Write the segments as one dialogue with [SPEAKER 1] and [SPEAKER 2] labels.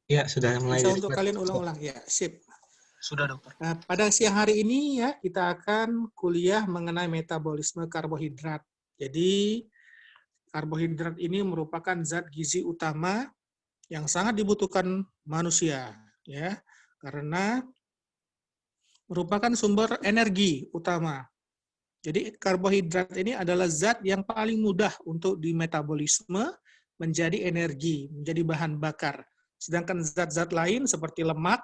[SPEAKER 1] Ya, sudah mulai
[SPEAKER 2] Bisa untuk
[SPEAKER 1] di-record.
[SPEAKER 2] kalian ulang-ulang. Ya, sip.
[SPEAKER 1] Sudah, dokter.
[SPEAKER 2] Nah, pada siang hari ini ya kita akan kuliah mengenai metabolisme karbohidrat. Jadi karbohidrat ini merupakan zat gizi utama yang sangat dibutuhkan manusia, ya, karena merupakan sumber energi utama. Jadi karbohidrat ini adalah zat yang paling mudah untuk dimetabolisme menjadi energi, menjadi bahan bakar. Sedangkan zat-zat lain seperti lemak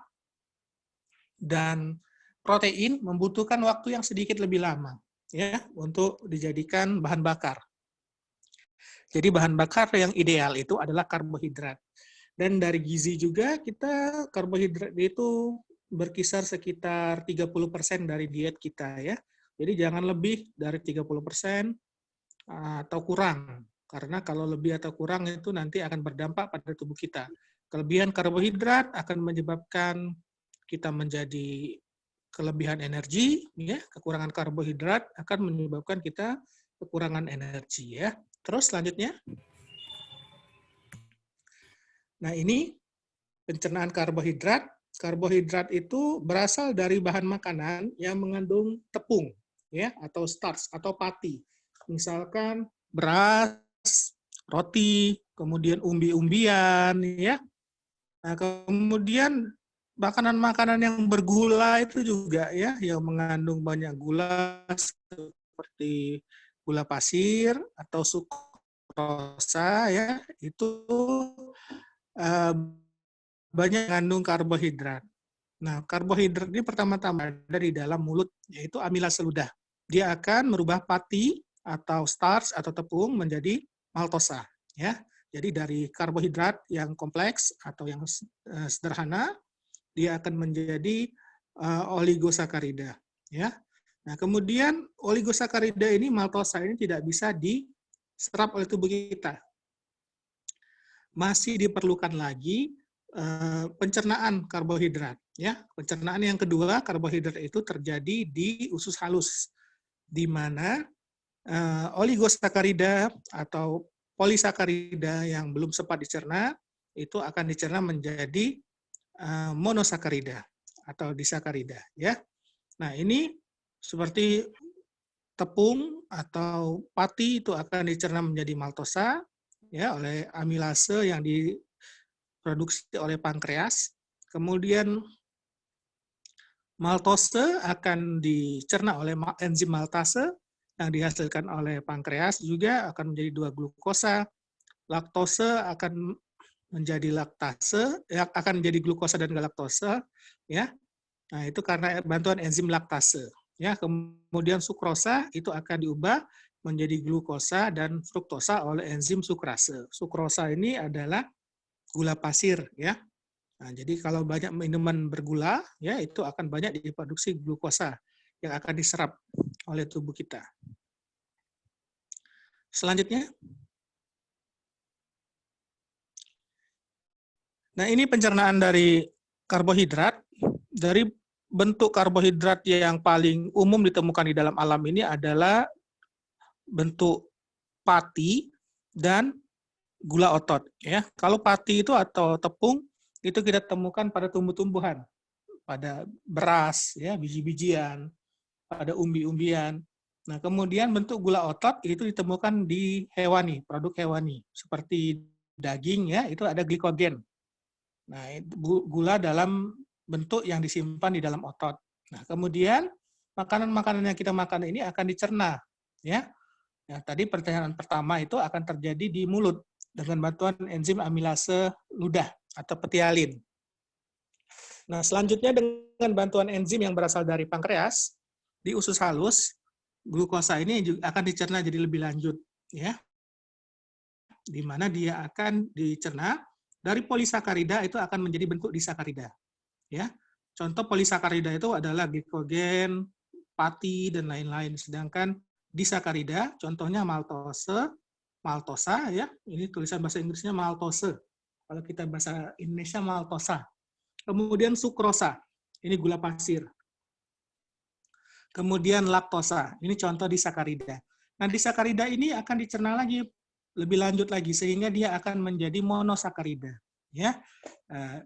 [SPEAKER 2] dan protein membutuhkan waktu yang sedikit lebih lama ya untuk dijadikan bahan bakar. Jadi bahan bakar yang ideal itu adalah karbohidrat. Dan dari gizi juga kita karbohidrat itu berkisar sekitar 30% dari diet kita ya. Jadi jangan lebih dari 30% atau kurang. Karena kalau lebih atau kurang itu nanti akan berdampak pada tubuh kita. Kelebihan karbohidrat akan menyebabkan kita menjadi kelebihan energi, ya. Kekurangan karbohidrat akan menyebabkan kita kekurangan energi ya. Terus selanjutnya. Nah, ini pencernaan karbohidrat. Karbohidrat itu berasal dari bahan makanan yang mengandung tepung ya atau starch atau pati. Misalkan beras, roti, kemudian umbi-umbian ya. Nah, kemudian makanan-makanan yang bergula itu juga ya yang mengandung banyak gula seperti gula pasir atau sukrosa ya itu banyak mengandung karbohidrat. Nah, karbohidrat ini pertama-tama ada di dalam mulut, yaitu amilase ludah. Dia akan merubah pati atau starch atau tepung menjadi maltosa. Ya, jadi dari karbohidrat yang kompleks atau yang sederhana, dia akan menjadi oligosakarida. Ya, nah kemudian oligosakarida ini maltosa ini tidak bisa diserap oleh tubuh kita. Masih diperlukan lagi pencernaan karbohidrat. Ya, pencernaan yang kedua karbohidrat itu terjadi di usus halus, di mana oligosakarida atau polisakarida yang belum sempat dicerna itu akan dicerna menjadi monosakarida atau disakarida. Ya, nah ini seperti tepung atau pati itu akan dicerna menjadi maltosa ya oleh amilase yang diproduksi oleh pankreas. Kemudian maltose akan dicerna oleh enzim maltase yang dihasilkan oleh pankreas juga akan menjadi 2-glukosa. Laktose akan menjadi laktase, akan menjadi glukosa dan galaktosa ya. Nah, itu karena bantuan enzim laktase. Ya, kemudian sukrosa itu akan diubah menjadi glukosa dan fruktosa oleh enzim sukrase. Sukrosa ini adalah gula pasir ya. Nah, jadi kalau banyak minuman bergula ya itu akan banyak diproduksi glukosa yang akan diserap oleh tubuh kita. Selanjutnya. Nah, ini pencernaan dari karbohidrat. Dari bentuk karbohidrat yang paling umum ditemukan di dalam alam ini adalah bentuk pati dan gula otot ya. Kalau pati itu atau tepung itu kita temukan pada tumbuh-tumbuhan, pada beras ya, biji-bijian, pada umbi-umbian. Nah, kemudian bentuk gula otot itu ditemukan di hewani, produk hewani seperti daging ya, itu ada glikogen. Nah, gula dalam bentuk yang disimpan di dalam otot. Nah, kemudian makanan-makanan yang kita makan ini akan dicerna ya. Ya, tadi pertanyaan pertama itu akan terjadi di mulut dengan bantuan enzim amilase ludah atau petialin. Nah, selanjutnya dengan bantuan enzim yang berasal dari pankreas di usus halus, glukosa ini juga akan dicerna jadi lebih lanjut ya. Di mana dia akan dicerna dari polisakarida itu akan menjadi bentuk disakarida. Ya. Contoh polisakarida itu adalah glikogen, pati dan lain-lain. Sedangkan disakarida contohnya maltose, maltosa ya. Ini tulisan bahasa Inggrisnya maltose. Kalau kita bahasa Indonesia maltosa. Kemudian sukrosa. Ini gula pasir. Kemudian laktosa. Ini contoh disakarida. Nah, disakarida ini akan dicerna lagi lebih lanjut lagi sehingga dia akan menjadi monosakarida Ya,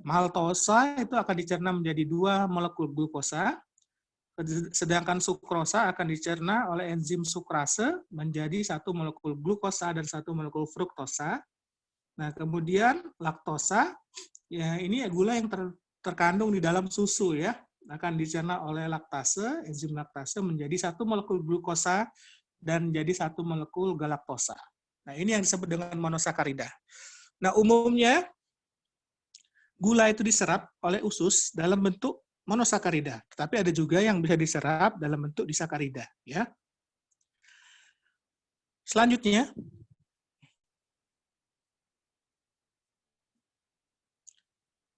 [SPEAKER 2] maltosa itu akan dicerna menjadi 2 molekul glukosa, sedangkan sukrosa akan dicerna oleh enzim sukrase menjadi 1 molekul glukosa dan 1 molekul fruktosa. Nah, kemudian laktosa, ya ini gula yang terkandung di dalam susu ya, akan dicerna oleh laktase, enzim laktase menjadi 1 molekul glukosa dan jadi 1 molekul galaktosa. Nah, ini yang disebut dengan monosakarida. Nah, umumnya gula itu diserap oleh usus dalam bentuk monosakarida, tetapi ada juga yang bisa diserap dalam bentuk disakarida, ya. Selanjutnya,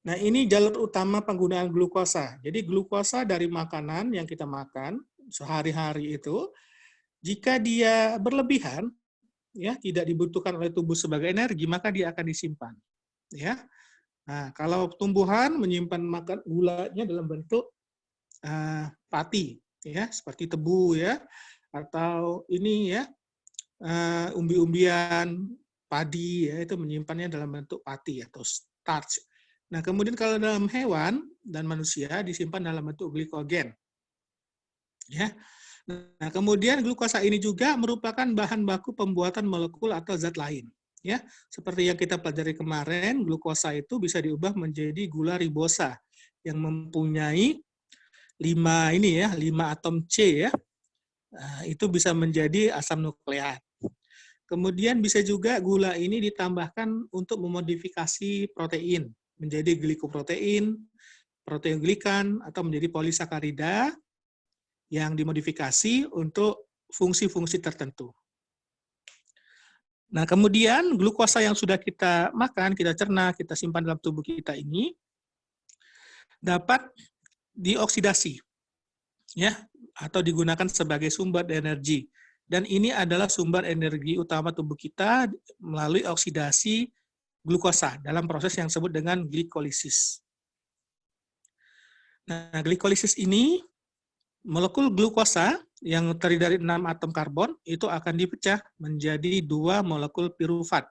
[SPEAKER 2] nah ini jalur utama penggunaan glukosa. Jadi glukosa dari makanan yang kita makan sehari-hari itu, jika dia berlebihan, ya tidak dibutuhkan oleh tubuh sebagai energi, maka dia akan disimpan, ya. Nah, kalau tumbuhan menyimpan makan gulanya dalam bentuk pati, ya seperti tebu ya, atau ini ya umbi-umbian, padi ya itu menyimpannya dalam bentuk pati atau starch. Nah kemudian kalau dalam hewan dan manusia disimpan dalam bentuk glikogen, ya. Nah kemudian glukosa ini juga merupakan bahan baku pembuatan molekul atau zat lain. Ya, seperti yang kita pelajari kemarin, glukosa itu bisa diubah menjadi gula ribosa yang mempunyai 5 atom C ya. Nah, itu bisa menjadi asam nukleat. Kemudian bisa juga gula ini ditambahkan untuk memodifikasi protein menjadi glikoprotein, protein glikan atau menjadi polisakarida yang dimodifikasi untuk fungsi-fungsi tertentu. Nah, kemudian glukosa yang sudah kita makan, kita cerna, kita simpan dalam tubuh kita ini dapat dioksidasi, ya, atau digunakan sebagai sumber energi. Dan ini adalah sumber energi utama tubuh kita melalui oksidasi glukosa dalam proses yang disebut dengan glikolisis. Nah, glikolisis ini molekul glukosa yang terdiri dari 6 atom karbon itu akan dipecah menjadi 2 molekul pirufat.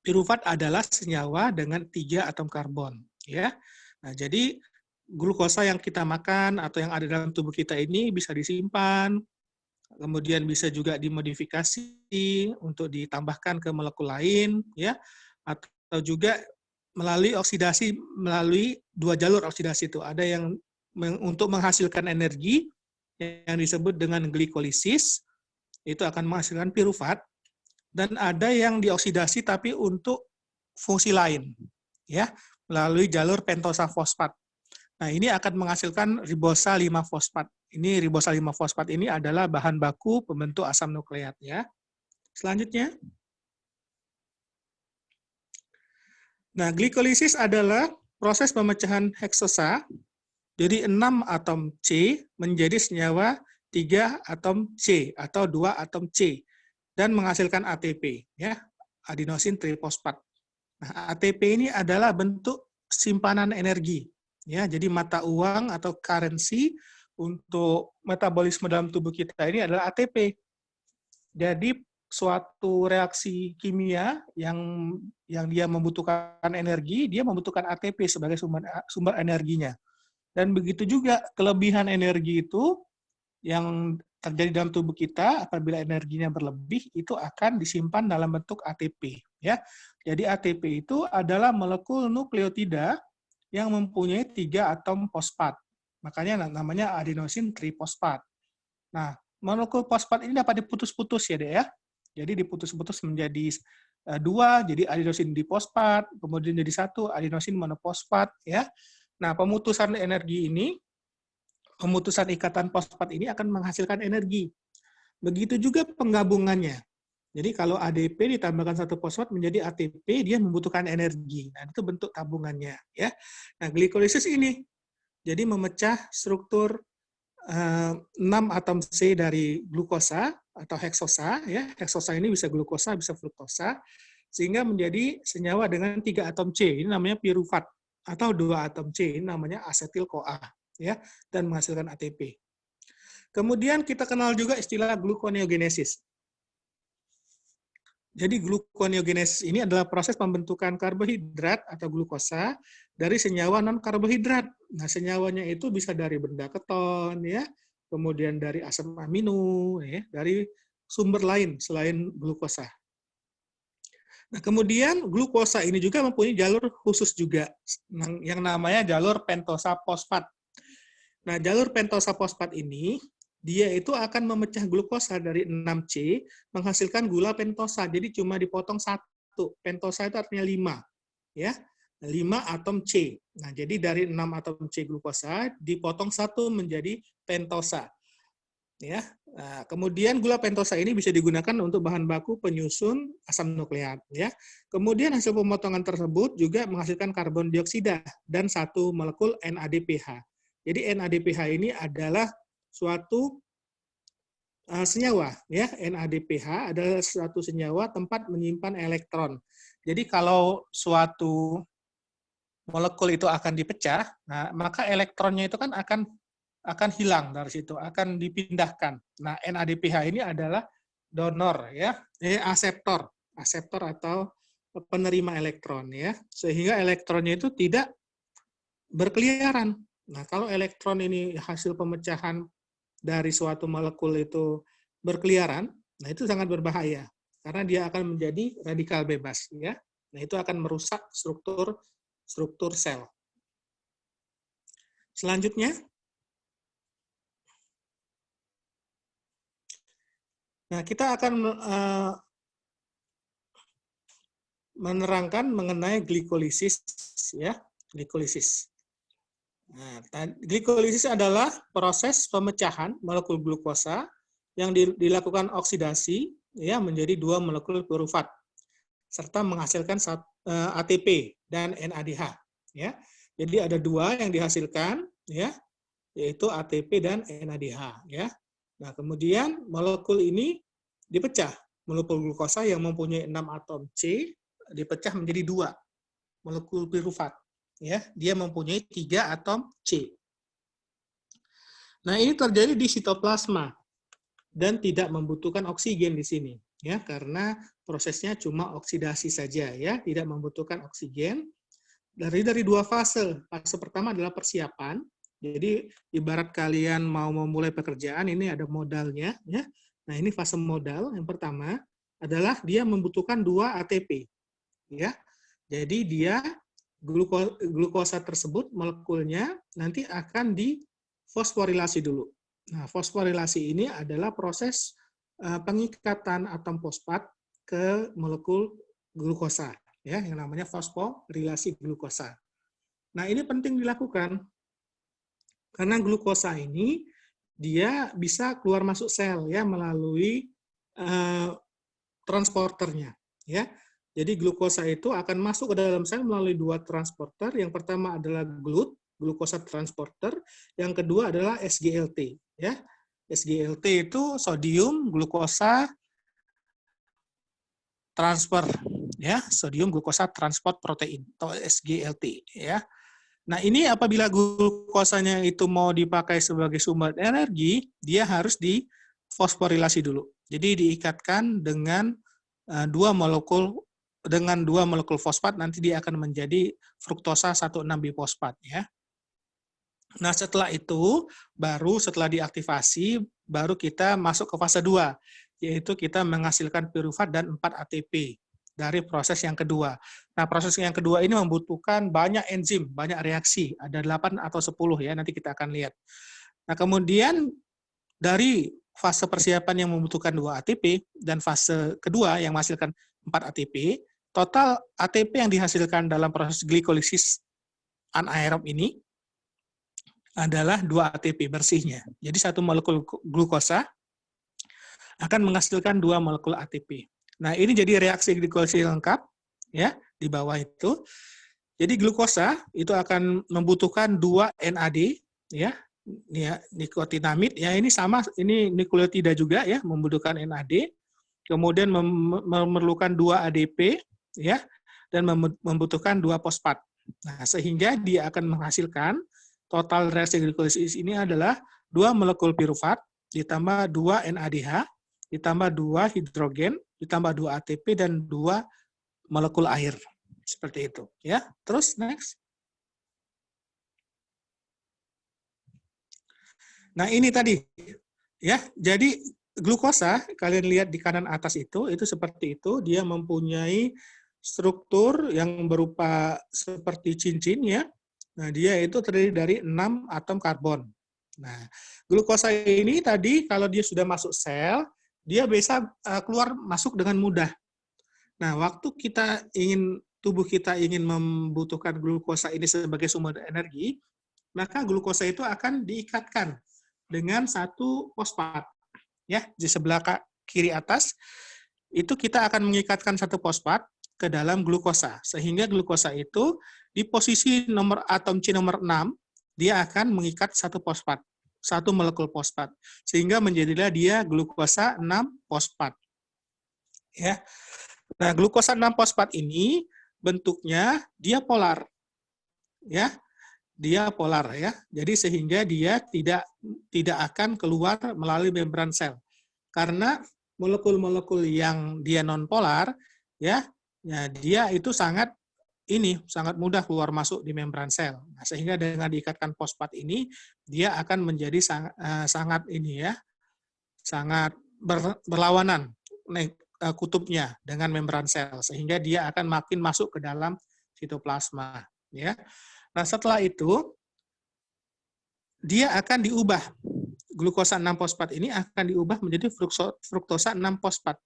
[SPEAKER 2] Pirufat adalah senyawa dengan 3 atom karbon, ya. Nah, jadi glukosa yang kita makan atau yang ada dalam tubuh kita ini bisa disimpan, kemudian bisa juga dimodifikasi untuk ditambahkan ke molekul lain, ya, atau juga melalui oksidasi, melalui 2 jalur oksidasi itu. Ada yang untuk menghasilkan energi yang disebut dengan glikolisis, itu akan menghasilkan pirufat, dan ada yang dioksidasi tapi untuk fungsi lain, ya, melalui jalur pentosa fosfat. Nah, ini akan menghasilkan ribosa 5-fosfat. Ini ribosa 5-fosfat ini adalah bahan baku pembentuk asam nukleat, ya. Selanjutnya. Nah, glikolisis adalah proses pemecahan heksosa. Jadi 6 atom C menjadi senyawa 3 atom C atau 2 atom C dan menghasilkan ATP, ya, adenosin trifosfat. Nah, ATP ini adalah bentuk simpanan energi, ya. Jadi mata uang atau currency untuk metabolisme dalam tubuh kita ini adalah ATP. Jadi suatu reaksi kimia yang dia membutuhkan energi, dia membutuhkan ATP sebagai sumber energinya. Dan begitu juga kelebihan energi itu yang terjadi dalam tubuh kita apabila energinya berlebih itu akan disimpan dalam bentuk ATP, ya. Jadi ATP itu adalah molekul nukleotida yang mempunyai 3 atom fosfat. Makanya namanya adenosin trifosfat. Nah, molekul fosfat ini dapat diputus-putus ya, Dek, ya. Jadi diputus-putus menjadi 2, jadi adenosin difosfat, kemudian jadi 1 adenosin monofosfat, ya. Nah, pemutusan energi ini, pemutusan ikatan fosfat ini akan menghasilkan energi. Begitu juga penggabungannya. Jadi kalau ADP ditambahkan 1 fosfat menjadi ATP, dia membutuhkan energi. Nah, itu bentuk tabungannya, ya. Nah, glikolisis ini jadi memecah struktur 6 atom C dari glukosa atau heksosa, ya. Heksosa ini bisa glukosa, bisa fruktosa, sehingga menjadi senyawa dengan 3 atom C. Ini namanya pirufat. Atau 2 atom C, ini namanya asetil-CoA, ya, dan menghasilkan ATP. Kemudian kita kenal juga istilah gluconeogenesis. Jadi gluconeogenesis ini adalah proses pembentukan karbohidrat atau glukosa dari senyawa non-karbohidrat. Nah, senyawanya itu bisa dari benda keton, ya, kemudian dari asam amino, ya, dari sumber lain selain glukosa. Nah, kemudian glukosa ini juga mempunyai jalur khusus juga, yang namanya jalur pentosa fosfat. Nah, jalur pentosa fosfat ini dia itu akan memecah glukosa dari 6C menghasilkan gula pentosa. Jadi cuma dipotong satu. Pentosa itu artinya 5, ya. 5 atom C. Nah, jadi dari 6 atom C glukosa dipotong satu menjadi pentosa. Ya. Nah, kemudian gula pentosa ini bisa digunakan untuk bahan baku penyusun asam nukleat, ya. Kemudian hasil pemotongan tersebut juga menghasilkan karbon dioksida dan satu molekul NADPH. Jadi NADPH ini adalah suatu senyawa, ya. NADPH adalah suatu senyawa tempat menyimpan elektron. Jadi kalau suatu molekul itu akan dipecah, nah maka elektronnya itu kan akan hilang dari situ, akan dipindahkan. Nah, NADPH ini adalah donor, ya, aseptor atau penerima elektron, ya, sehingga elektronnya itu tidak berkeliaran. Nah, kalau elektron ini hasil pemecahan dari suatu molekul itu berkeliaran, nah itu sangat berbahaya karena dia akan menjadi radikal bebas, ya. Nah, itu akan merusak struktur sel. Selanjutnya, nah kita akan menerangkan mengenai glikolisis, ya, glikolisis. Nah, glikolisis adalah proses pemecahan molekul glukosa yang dilakukan oksidasi, ya, menjadi 2 molekul pirufat serta menghasilkan ATP dan NADH, ya. Jadi ada 2 yang dihasilkan, ya, yaitu ATP dan NADH, ya. Nah, kemudian molekul ini dipecah. Molekul glukosa yang mempunyai 6 atom C dipecah menjadi 2 molekul pirufat. Ya, dia mempunyai 3 atom C. Nah, ini terjadi di sitoplasma dan tidak membutuhkan oksigen di sini, ya, karena prosesnya cuma oksidasi saja, ya, tidak membutuhkan oksigen. Dari 2 fase. Fase pertama adalah persiapan. Jadi ibarat kalian mau memulai pekerjaan, ini ada modalnya, ya. Nah, ini fase modal. Yang pertama adalah dia membutuhkan 2 ATP, ya. Jadi dia glukosa tersebut molekulnya nanti akan difosforilasi dulu. Nah, fosforilasi ini adalah proses pengikatan atom fosfat ke molekul glukosa, ya, yang namanya fosforilasi glukosa. Nah, ini penting dilakukan karena glukosa ini dia bisa keluar masuk sel, ya, melalui transporternya, ya. Jadi glukosa itu akan masuk ke dalam sel melalui 2 transporter. Yang pertama adalah GLUT, glukosa transporter. Yang kedua adalah SGLT, ya. SGLT itu sodium glukosa transfer, ya, sodium glukosa transport protein atau SGLT, ya. Nah, ini apabila glukosanya itu mau dipakai sebagai sumber energi, dia harus difosforilasi dulu. Jadi diikatkan dengan 2 molekul fosfat, nanti dia akan menjadi fruktosa 1,6-bifosfat, ya. Nah, setelah itu, setelah diaktifasi, baru kita masuk ke fase 2, yaitu kita menghasilkan pirufat dan 4 ATP dari proses yang kedua. Nah, proses yang kedua ini membutuhkan banyak enzim, banyak reaksi, ada 8 atau 10, ya, nanti kita akan lihat. Nah, kemudian dari fase persiapan yang membutuhkan 2 ATP dan fase kedua yang menghasilkan 4 ATP, total ATP yang dihasilkan dalam proses glikolisis anaerob ini adalah 2 ATP bersihnya. Jadi 1 molekul glukosa akan menghasilkan 2 molekul ATP. Nah, ini jadi reaksi glikolisis lengkap, ya, di bawah itu. Jadi glukosa itu akan membutuhkan 2 NAD, ya, nikotinamid, ya, ini sama, ini nukleotida juga, ya, membutuhkan NAD. Kemudian memerlukan 2 ADP, ya, dan membutuhkan 2 fosfat. Nah, sehingga dia akan menghasilkan total reaksi glikolisis ini adalah 2 molekul pirufat ditambah 2 NADH ditambah 2 hidrogen ditambah 2 ATP dan 2 molekul air. Seperti itu, ya. Terus next. Nah, ini tadi ya. Jadi glukosa kalian lihat di kanan atas itu seperti itu, dia mempunyai struktur yang berupa seperti cincin ya. Nah, dia itu terdiri dari 6 atom karbon. Nah, glukosa ini tadi kalau dia sudah masuk sel, dia bisa keluar masuk dengan mudah. Nah, waktu tubuh kita ingin membutuhkan glukosa ini sebagai sumber energi, maka glukosa itu akan diikatkan dengan satu fosfat. Ya, di sebelah kiri atas itu kita akan mengikatkan satu fosfat ke dalam glukosa, sehingga glukosa itu di posisi atom C nomor 6 dia akan mengikat satu fosfat, satu molekul fosfat, sehingga menjadilah dia glukosa 6 fosfat. Ya. Nah, glukosa 6 fosfat ini bentuknya dia polar. Ya. Dia polar ya. Jadi sehingga dia tidak akan keluar melalui membran sel. Karena molekul-molekul yang dia nonpolar ya dia itu sangat mudah keluar masuk di membran sel. Nah, sehingga dengan diikatkan fosfat ini dia akan menjadi sangat berlawanan kutubnya dengan membran sel, sehingga dia akan makin masuk ke dalam sitoplasma ya. Nah, setelah itu dia akan diubah. Glukosa 6 fosfat ini akan diubah menjadi fruktosa 6 fosfat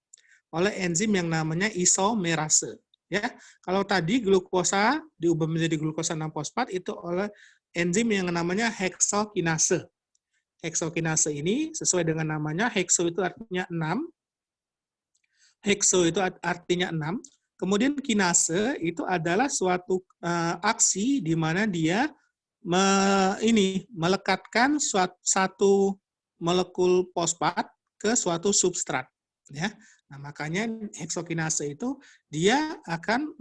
[SPEAKER 2] oleh enzim yang namanya isomerase. Ya, kalau tadi glukosa diubah menjadi glukosa 6 fosfat itu oleh enzim yang namanya heksokinase. Heksokinase ini sesuai dengan namanya, hekso itu artinya 6. Hekso itu artinya 6. Kemudian kinase itu adalah suatu aksi di mana dia melekatkan satu molekul fosfat ke suatu substrat. Ya. Nah, makanya heksokinase itu dia akan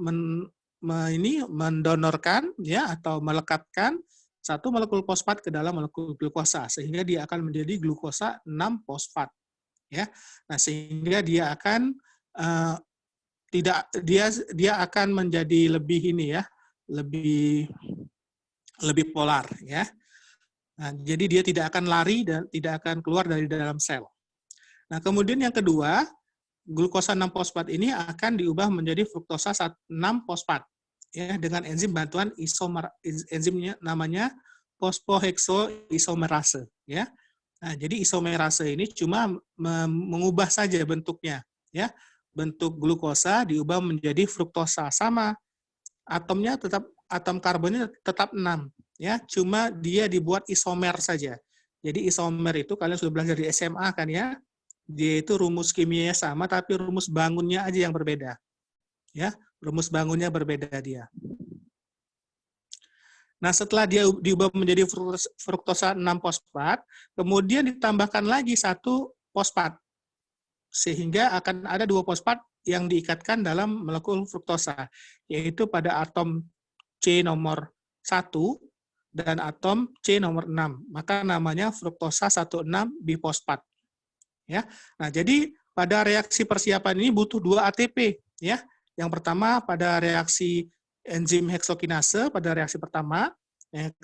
[SPEAKER 2] mendonorkan ya atau melekatkan satu molekul fosfat ke dalam molekul glukosa, sehingga dia akan menjadi glukosa 6 fosfat. Ya. Nah, sehingga dia akan dia akan menjadi lebih lebih polar ya. Nah, jadi dia tidak akan lari dan tidak akan keluar dari dalam sel. Nah, kemudian yang kedua, glukosa 6 fosfat ini akan diubah menjadi fruktosa 6 fosfat ya dengan enzim bantuan enzimnya namanya fosfoheksoisomerase ya. Nah, jadi isomerase ini cuma mengubah saja bentuknya ya. Bentuk glukosa diubah menjadi fruktosa, sama atomnya tetap, atom karbonnya tetap 6 ya, cuma dia dibuat isomer saja. Jadi isomer itu kalian sudah belajar di SMA kan ya, dia itu rumus kimianya sama tapi rumus bangunnya aja yang berbeda ya, rumus bangunnya berbeda dia. Nah, setelah dia diubah menjadi fruktosa 6 fosfat, kemudian ditambahkan lagi satu fosfat, sehingga akan ada 2 fosfat yang diikatkan dalam molekul fruktosa, yaitu pada atom C nomor 1 dan atom C nomor 6. Maka namanya fruktosa 1,6 bifosfat. Ya. Nah, jadi pada reaksi persiapan ini butuh 2 ATP ya. Yang pertama pada reaksi enzim heksokinase pada reaksi pertama,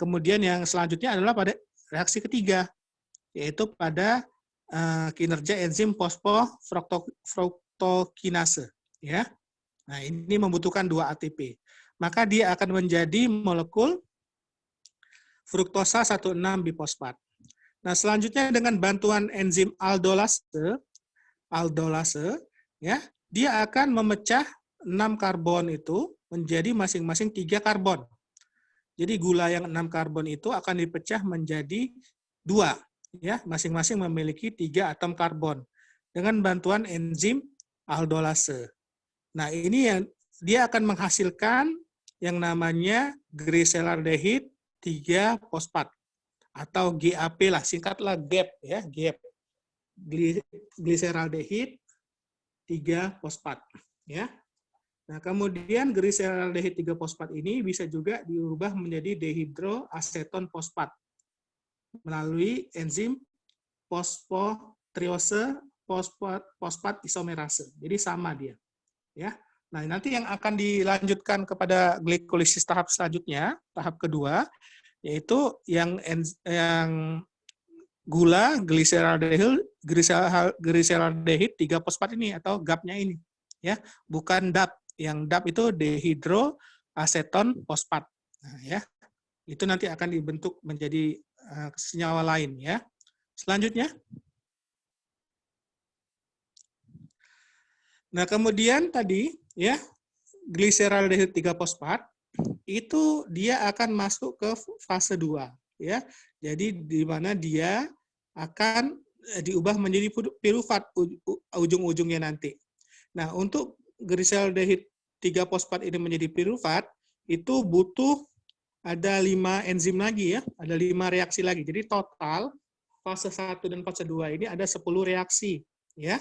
[SPEAKER 2] kemudian yang selanjutnya adalah pada reaksi ketiga, yaitu pada kinerja enzim fosfofruktokinase ya. Nah, ini membutuhkan 2 ATP. Maka dia akan menjadi molekul fruktosa 1,6 bifosfat. Nah, selanjutnya dengan bantuan enzim aldolase ya, dia akan memecah 6 karbon itu menjadi masing-masing 3 karbon. Jadi gula yang 6 karbon itu akan dipecah menjadi 2 ya, masing-masing memiliki 3 atom karbon dengan bantuan enzim aldolase. Nah, ini yang dia akan menghasilkan yang namanya glyceraldehyde 3 fosfat atau GAP lah, singkatlah GAP ya, GAP. Glyceraldehyde 3 fosfat ya. Nah, kemudian glyceraldehyde 3 fosfat ini bisa juga diubah menjadi dehidroaseton fosfat melalui enzim fosfotriose fosfat isomerase. Jadi sama dia, ya. Nah, nanti yang akan dilanjutkan kepada glikolisis tahap selanjutnya, tahap kedua, yaitu yang gula gliseraldehid 3-fosfat ini atau GAP-nya ini, ya, bukan DAP. Yang DAP itu dehidroaseton fosfat. Nah, ya, itu nanti akan dibentuk menjadi senyawa lain, ya. Selanjutnya, nah kemudian tadi, ya, gliseraldehid 3-fosfat itu dia akan masuk ke fase 2, ya. Jadi di mana dia akan diubah menjadi pirufat ujung-ujungnya nanti. Nah, untuk gliseraldehid 3-fosfat ini menjadi pirufat itu butuh ada 5 enzim lagi, ya, ada 5 reaksi lagi. Jadi total fase 1 dan fase 2 ini ada 10 reaksi, ya.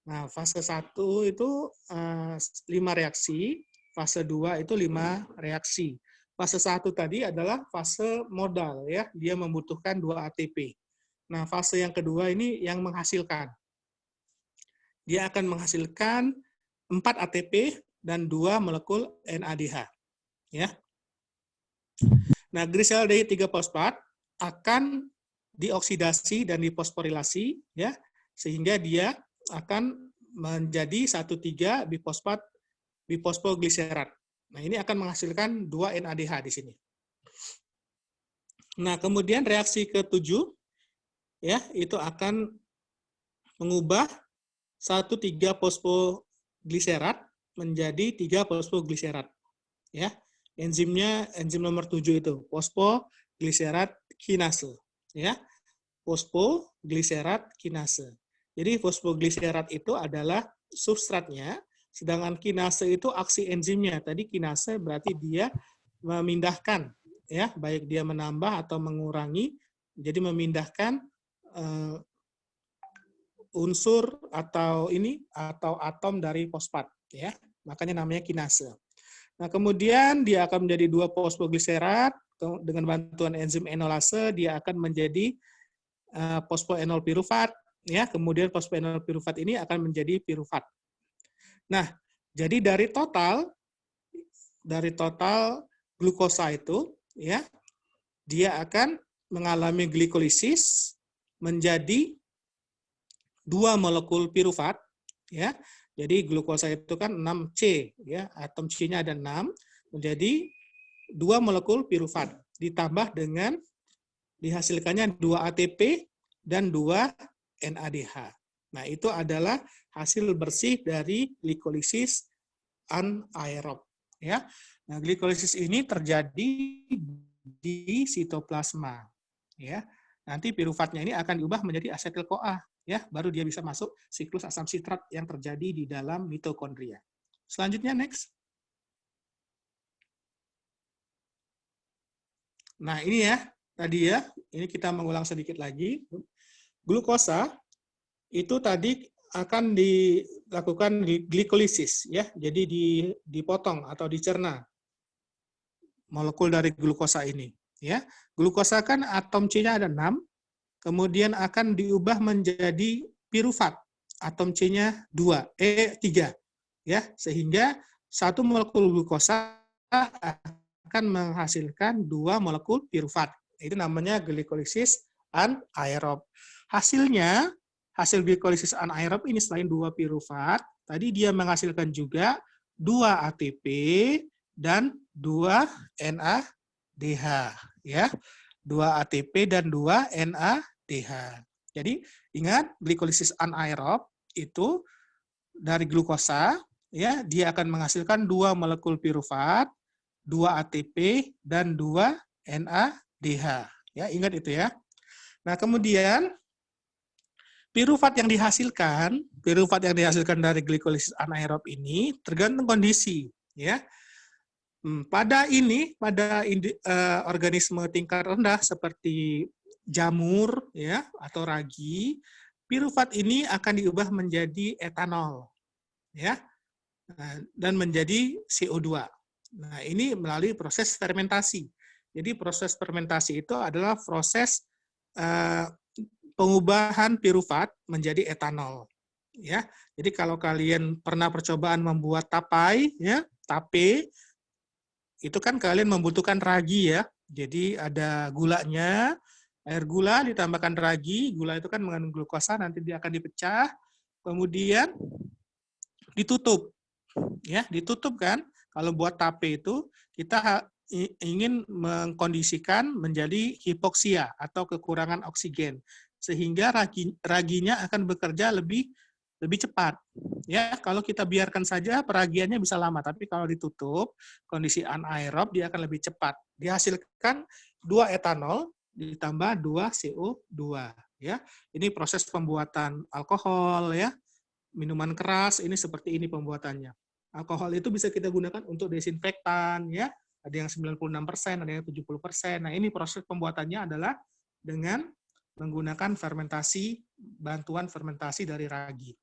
[SPEAKER 2] Nah, fase 1 itu 5 reaksi, fase 2 itu 5 reaksi. Fase 1 tadi adalah fase modal, ya, dia membutuhkan 2 ATP. Nah, fase yang kedua ini yang menghasilkan. Dia akan menghasilkan 4 ATP dan 2 molekul NADH, ya. Nah, gliseraldehid 3-fosfat akan dioksidasi dan difosforilasi, ya, sehingga dia akan menjadi 1,3 bifosfogliserat. Nah, ini akan menghasilkan 2 NADH di sini. Nah, kemudian reaksi ke-7, ya, itu akan mengubah 1,3 fosfogliserat menjadi 3 fosfogliserat, ya. Enzimnya enzim nomor 7 itu fosfogliserat kinase, ya. Fosfogliserat kinase. Jadi fosfogliserat itu adalah substratnya, sedangkan kinase itu aksi enzimnya. Tadi kinase berarti dia memindahkan, ya, baik dia menambah atau mengurangi, jadi memindahkan unsur atau atom dari fosfat, ya. Makanya namanya kinase. Nah, kemudian dia akan menjadi 2 fosfogliserat dengan bantuan enzim enolase, dia akan menjadi fosfoenol pirufat, ya. Kemudian fosfoenol pirufat ini akan menjadi pirufat. Nah, jadi dari total glukosa itu, ya, dia akan mengalami glikolisis menjadi 2 molekul pirufat, ya. Jadi glukosa itu kan 6C, ya, atom C-nya ada 6, menjadi 2 molekul pirufat, ditambah dengan dihasilkannya 2 ATP dan 2 NADH. Nah, itu adalah hasil bersih dari glikolisis anaerob, ya. Nah, glikolisis ini terjadi di sitoplasma, ya. Nanti piruvatnya ini akan diubah menjadi asetil-CoA, ya, baru dia bisa masuk siklus asam sitrat yang terjadi di dalam mitokondria. Selanjutnya, next. Nah, ini ya, tadi ya, ini kita mengulang sedikit lagi. Glukosa itu tadi akan dilakukan glikolisis, ya, jadi dipotong atau dicerna molekul dari glukosa ini, ya. Glukosa kan atom C-nya ada 6, kemudian akan diubah menjadi pirufat, atom C-nya 3, ya, sehingga 1 molekul glukosa akan menghasilkan 2 molekul pirufat. Itu namanya glikolisis anaerob. Hasilnya, hasil glikolisis anaerob ini selain 2 pirufat, tadi dia menghasilkan juga 2 ATP dan 2 NADH, ya. 2 ATP dan 2 NADH. Jadi ingat, glikolisis anaerob itu dari glukosa, ya, dia akan menghasilkan 2 molekul pirufat, 2 ATP dan 2 NADH. Ya, ingat itu ya. Nah, kemudian pirufat yang dihasilkan dari glikolisis anaerob ini tergantung kondisi, ya. Pada organisme tingkat rendah seperti jamur, ya, atau ragi, pirufat ini akan diubah menjadi etanol, ya, dan menjadi CO2. Nah, ini melalui proses fermentasi. Jadi proses fermentasi itu adalah proses pengubahan pirufat menjadi etanol. ya. Jadi kalau kalian pernah percobaan membuat tapai, ya, tape, itu kan kalian membutuhkan ragi ya. Jadi ada gulanya, air gula ditambahkan ragi, gula itu kan mengandung glukosa, nanti dia akan dipecah, kemudian ditutup, ya, ditutup kan. Kalau buat tape itu kita ingin mengkondisikan menjadi hipoksia atau kekurangan oksigen, sehingga raginya akan bekerja lebih cepat. Ya, kalau kita biarkan saja peragiannya bisa lama, tapi kalau ditutup kondisi anaerob dia akan lebih cepat. Dihasilkan 2 etanol ditambah 2 CO2 ya. Ini proses pembuatan alkohol ya. Minuman keras ini seperti ini pembuatannya. Alkohol itu bisa kita gunakan untuk desinfektan ya. Ada yang 96%, ada yang 70%. Nah, ini proses pembuatannya adalah dengan menggunakan fermentasi, bantuan fermentasi dari ragi.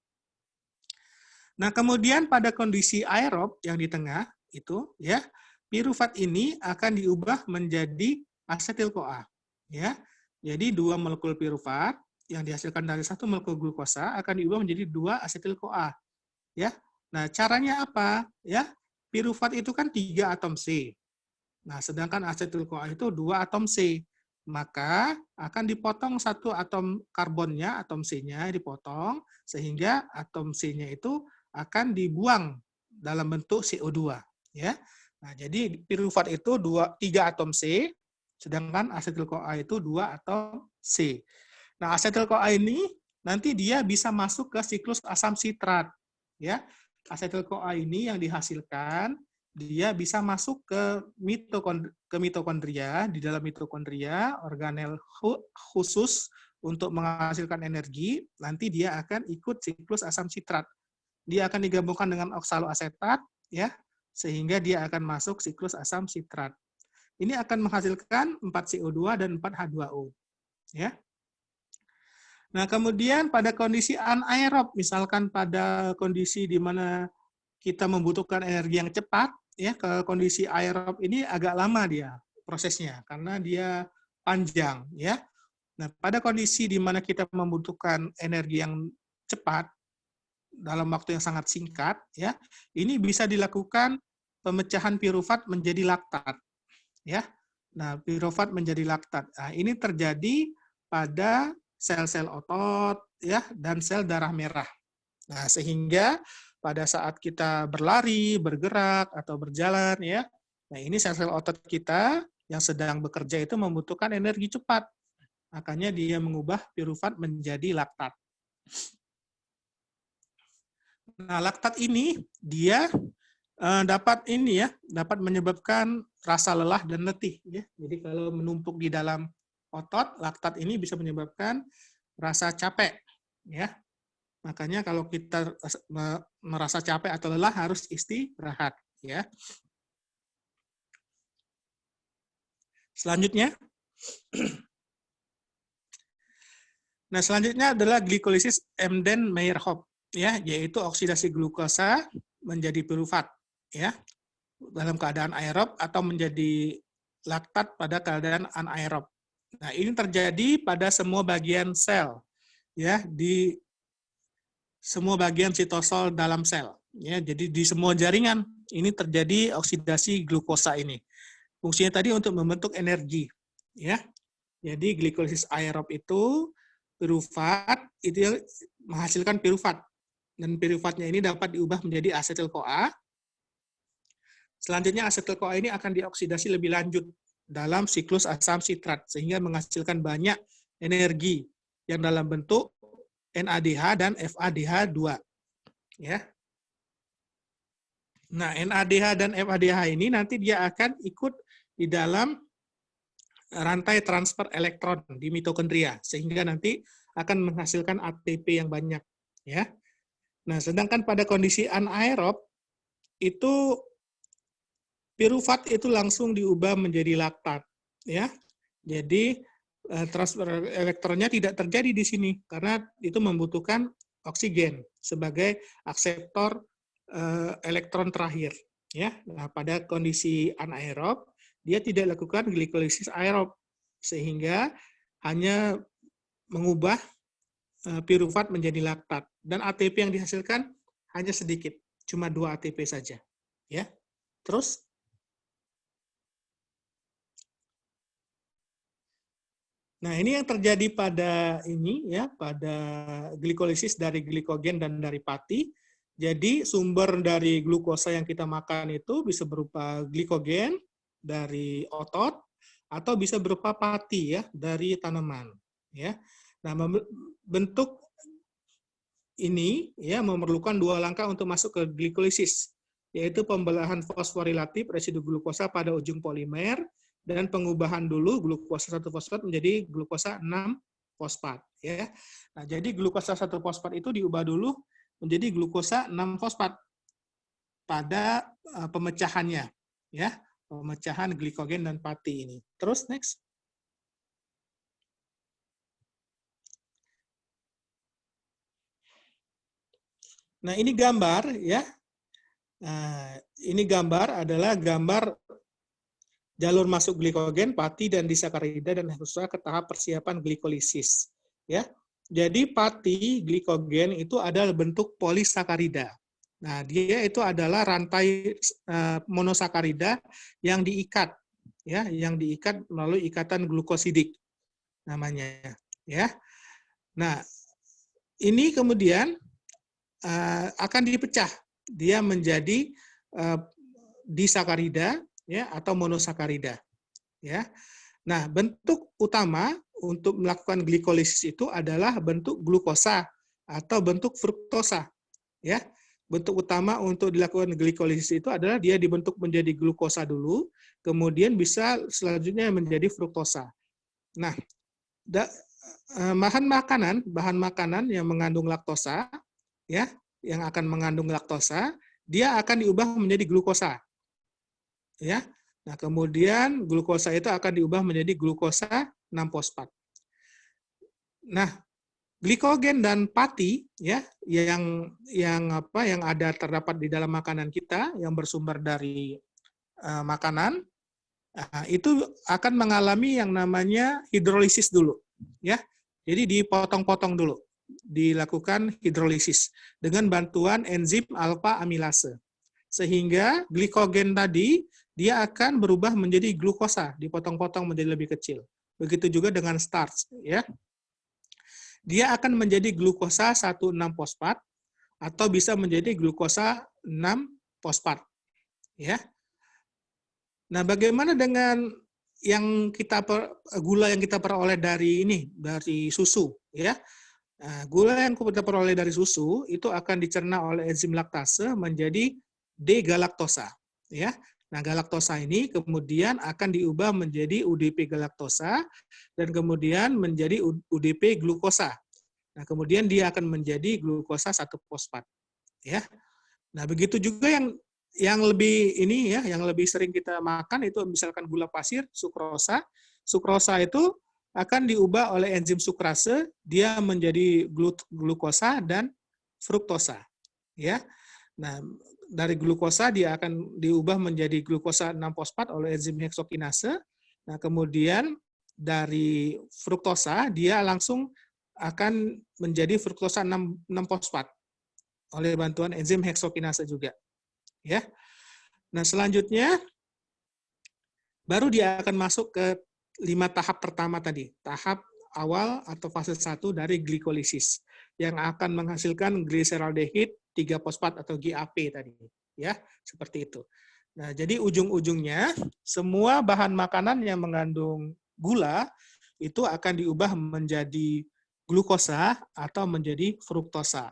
[SPEAKER 2] Nah, kemudian pada kondisi aerob yang di tengah itu ya, piruvat ini akan diubah menjadi asetil-CoA ya. Jadi 2 molekul piruvat yang dihasilkan dari 1 molekul glukosa akan diubah menjadi 2 asetil-CoA ya. Nah, caranya apa? Ya, piruvat itu kan 3 atom C. Nah, sedangkan asetil-CoA itu 2 atom C. Maka akan dipotong 1 atom karbonnya, atom C-nya dipotong, sehingga atom C-nya itu akan dibuang dalam bentuk CO2. Ya. Nah, jadi piruvat itu 3 atom C, sedangkan asetil-CoA itu 2 atom C. Nah, asetil-CoA ini nanti dia bisa masuk ke siklus asam sitrat. Ya. Asetil-CoA ini yang dihasilkan dia bisa masuk ke mitokondria. Di dalam mitokondria, organel khusus untuk menghasilkan energi, nanti dia akan ikut siklus asam sitrat. Dia akan digabungkan dengan oksaloasetat, ya, sehingga dia akan masuk siklus asam sitrat. Ini akan menghasilkan 4CO2 dan 4H2O. Ya. Nah, kemudian pada kondisi anaerob, misalkan pada kondisi di mana kita membutuhkan energi yang cepat, ya, ke kondisi aerob ini agak lama dia prosesnya karena dia panjang ya. Nah, pada kondisi di mana kita membutuhkan energi yang cepat dalam waktu yang sangat singkat ya, ini bisa dilakukan pemecahan piruvat menjadi laktat ya. Nah, piruvat menjadi laktat. Nah, ini terjadi pada sel-sel otot ya dan sel darah merah. Nah, sehingga pada saat kita berlari, bergerak, atau berjalan, ya, nah ini sel-sel otot kita yang sedang bekerja itu membutuhkan energi cepat. Makanya dia mengubah piruvat menjadi laktat. Nah, laktat ini dia dapat menyebabkan rasa lelah dan letih. Ya. Jadi kalau menumpuk di dalam otot, laktat ini bisa menyebabkan rasa capek. Ya. Makanya kalau kita merasa capek atau lelah harus istirahat, ya. Selanjutnya, nah selanjutnya adalah glikolisis Embden-Meyerhof, ya, yaitu oksidasi glukosa menjadi piruvat, ya, dalam keadaan aerob atau menjadi laktat pada keadaan anaerob. Nah ini terjadi pada semua bagian sel, ya, di semua bagian sitosol dalam sel. Ya, jadi di semua jaringan ini terjadi oksidasi glukosa ini. Fungsinya tadi untuk membentuk energi. Ya, jadi glikolisis aerob itu piruvat itu menghasilkan piruvat dan piruvatnya ini dapat diubah menjadi asetil-CoA. Selanjutnya asetil-CoA ini akan dioksidasi lebih lanjut dalam siklus asam sitrat sehingga menghasilkan banyak energi yang dalam bentuk NADH dan FADH2. Ya. Nah, NADH dan FADH ini nanti dia akan ikut di dalam rantai transfer elektron di mitokondria sehingga nanti akan menghasilkan ATP yang banyak, ya. Nah, sedangkan pada kondisi anaerob itu piruvat itu langsung diubah menjadi laktat, ya. Jadi transfer elektronnya tidak terjadi di sini karena itu membutuhkan oksigen sebagai akseptor elektron terakhir. Ya, nah, pada kondisi anaerob dia tidak lakukan glikolisis aerob sehingga hanya mengubah pirufat menjadi laktat. Dan ATP yang dihasilkan hanya sedikit, cuma 2 ATP saja. Ya. Terus nah, ini yang terjadi pada ini ya, pada glikolisis dari glikogen dan dari pati. Jadi sumber dari glukosa yang kita makan itu bisa berupa glikogen dari otot atau bisa berupa pati ya dari tanaman ya. Nah, bentuk ini ya memerlukan 2 langkah untuk masuk ke glikolisis, yaitu pembelahan fosforilatif residu glukosa pada ujung polimer dan pengubahan dulu glukosa 1 fosfat menjadi glukosa 6 fosfat ya. Nah, jadi glukosa 1 fosfat itu diubah dulu menjadi glukosa 6 fosfat pada pemecahannya ya, pemecahan glikogen dan pati ini. Terus next. Nah, ini gambar ya. Nah, ini gambar adalah gambar jalur masuk glikogen, pati, dan disakarida dan heksosida ke tahap persiapan glikolisis. Ya, jadi pati glikogen itu adalah bentuk polisakarida. Nah, dia itu adalah rantai monosakarida yang diikat, ya, yang diikat melalui ikatan glukosidik namanya. Ya, nah ini kemudian akan dipecah, dia menjadi disakarida ya atau monosakarida ya. Nah, bentuk utama untuk melakukan glikolisis itu adalah bentuk glukosa atau bentuk fruktosa ya. Bentuk utama untuk dilakukan glikolisis itu adalah dia dibentuk menjadi glukosa dulu, kemudian bisa selanjutnya menjadi fruktosa. Nah, bahan makanan yang mengandung laktosa ya, yang akan mengandung laktosa, dia akan diubah menjadi glukosa. Ya. Nah, kemudian glukosa itu akan diubah menjadi glukosa 6 fosfat. Nah, glikogen dan pati ya yang ada terdapat di dalam makanan kita yang bersumber dari makanan itu akan mengalami yang namanya hidrolisis dulu ya. Jadi dipotong-potong dulu, dilakukan hidrolisis dengan bantuan enzim alfa amilase. Sehingga glikogen tadi dia akan berubah menjadi glukosa, dipotong-potong menjadi lebih kecil. Begitu juga dengan starch ya. Dia akan menjadi glukosa 1,6 fosfat atau bisa menjadi glukosa 6 fosfat ya. Nah, bagaimana dengan gula yang kita peroleh dari susu ya. Nah, gula yang kita peroleh dari susu itu akan dicerna oleh enzim laktase menjadi D-galaktosa ya. Nah, galaktosa ini kemudian akan diubah menjadi UDP galaktosa dan kemudian menjadi UDP glukosa. Nah, kemudian dia akan menjadi glukosa 1 fosfat ya. Nah, begitu juga yang lebih ini ya, yang lebih sering kita makan itu misalkan gula pasir, sukrosa. Sukrosa itu akan diubah oleh enzim sukrase, dia menjadi glukosa dan fruktosa ya. Nah, dari glukosa dia akan diubah menjadi glukosa 6 fosfat oleh enzim heksokinase. Nah, kemudian dari fruktosa dia langsung akan menjadi fruktosa 6 fosfat oleh bantuan enzim heksokinase juga. Ya. Nah, selanjutnya baru dia akan masuk ke 5 tahap pertama tadi. Tahap awal atau fase 1 dari glikolisis yang akan menghasilkan gliseraldehid 3 fosfat atau GAP tadi. Ya, seperti itu. Nah, jadi ujung-ujungnya semua bahan makanan yang mengandung gula itu akan diubah menjadi glukosa atau menjadi fruktosa.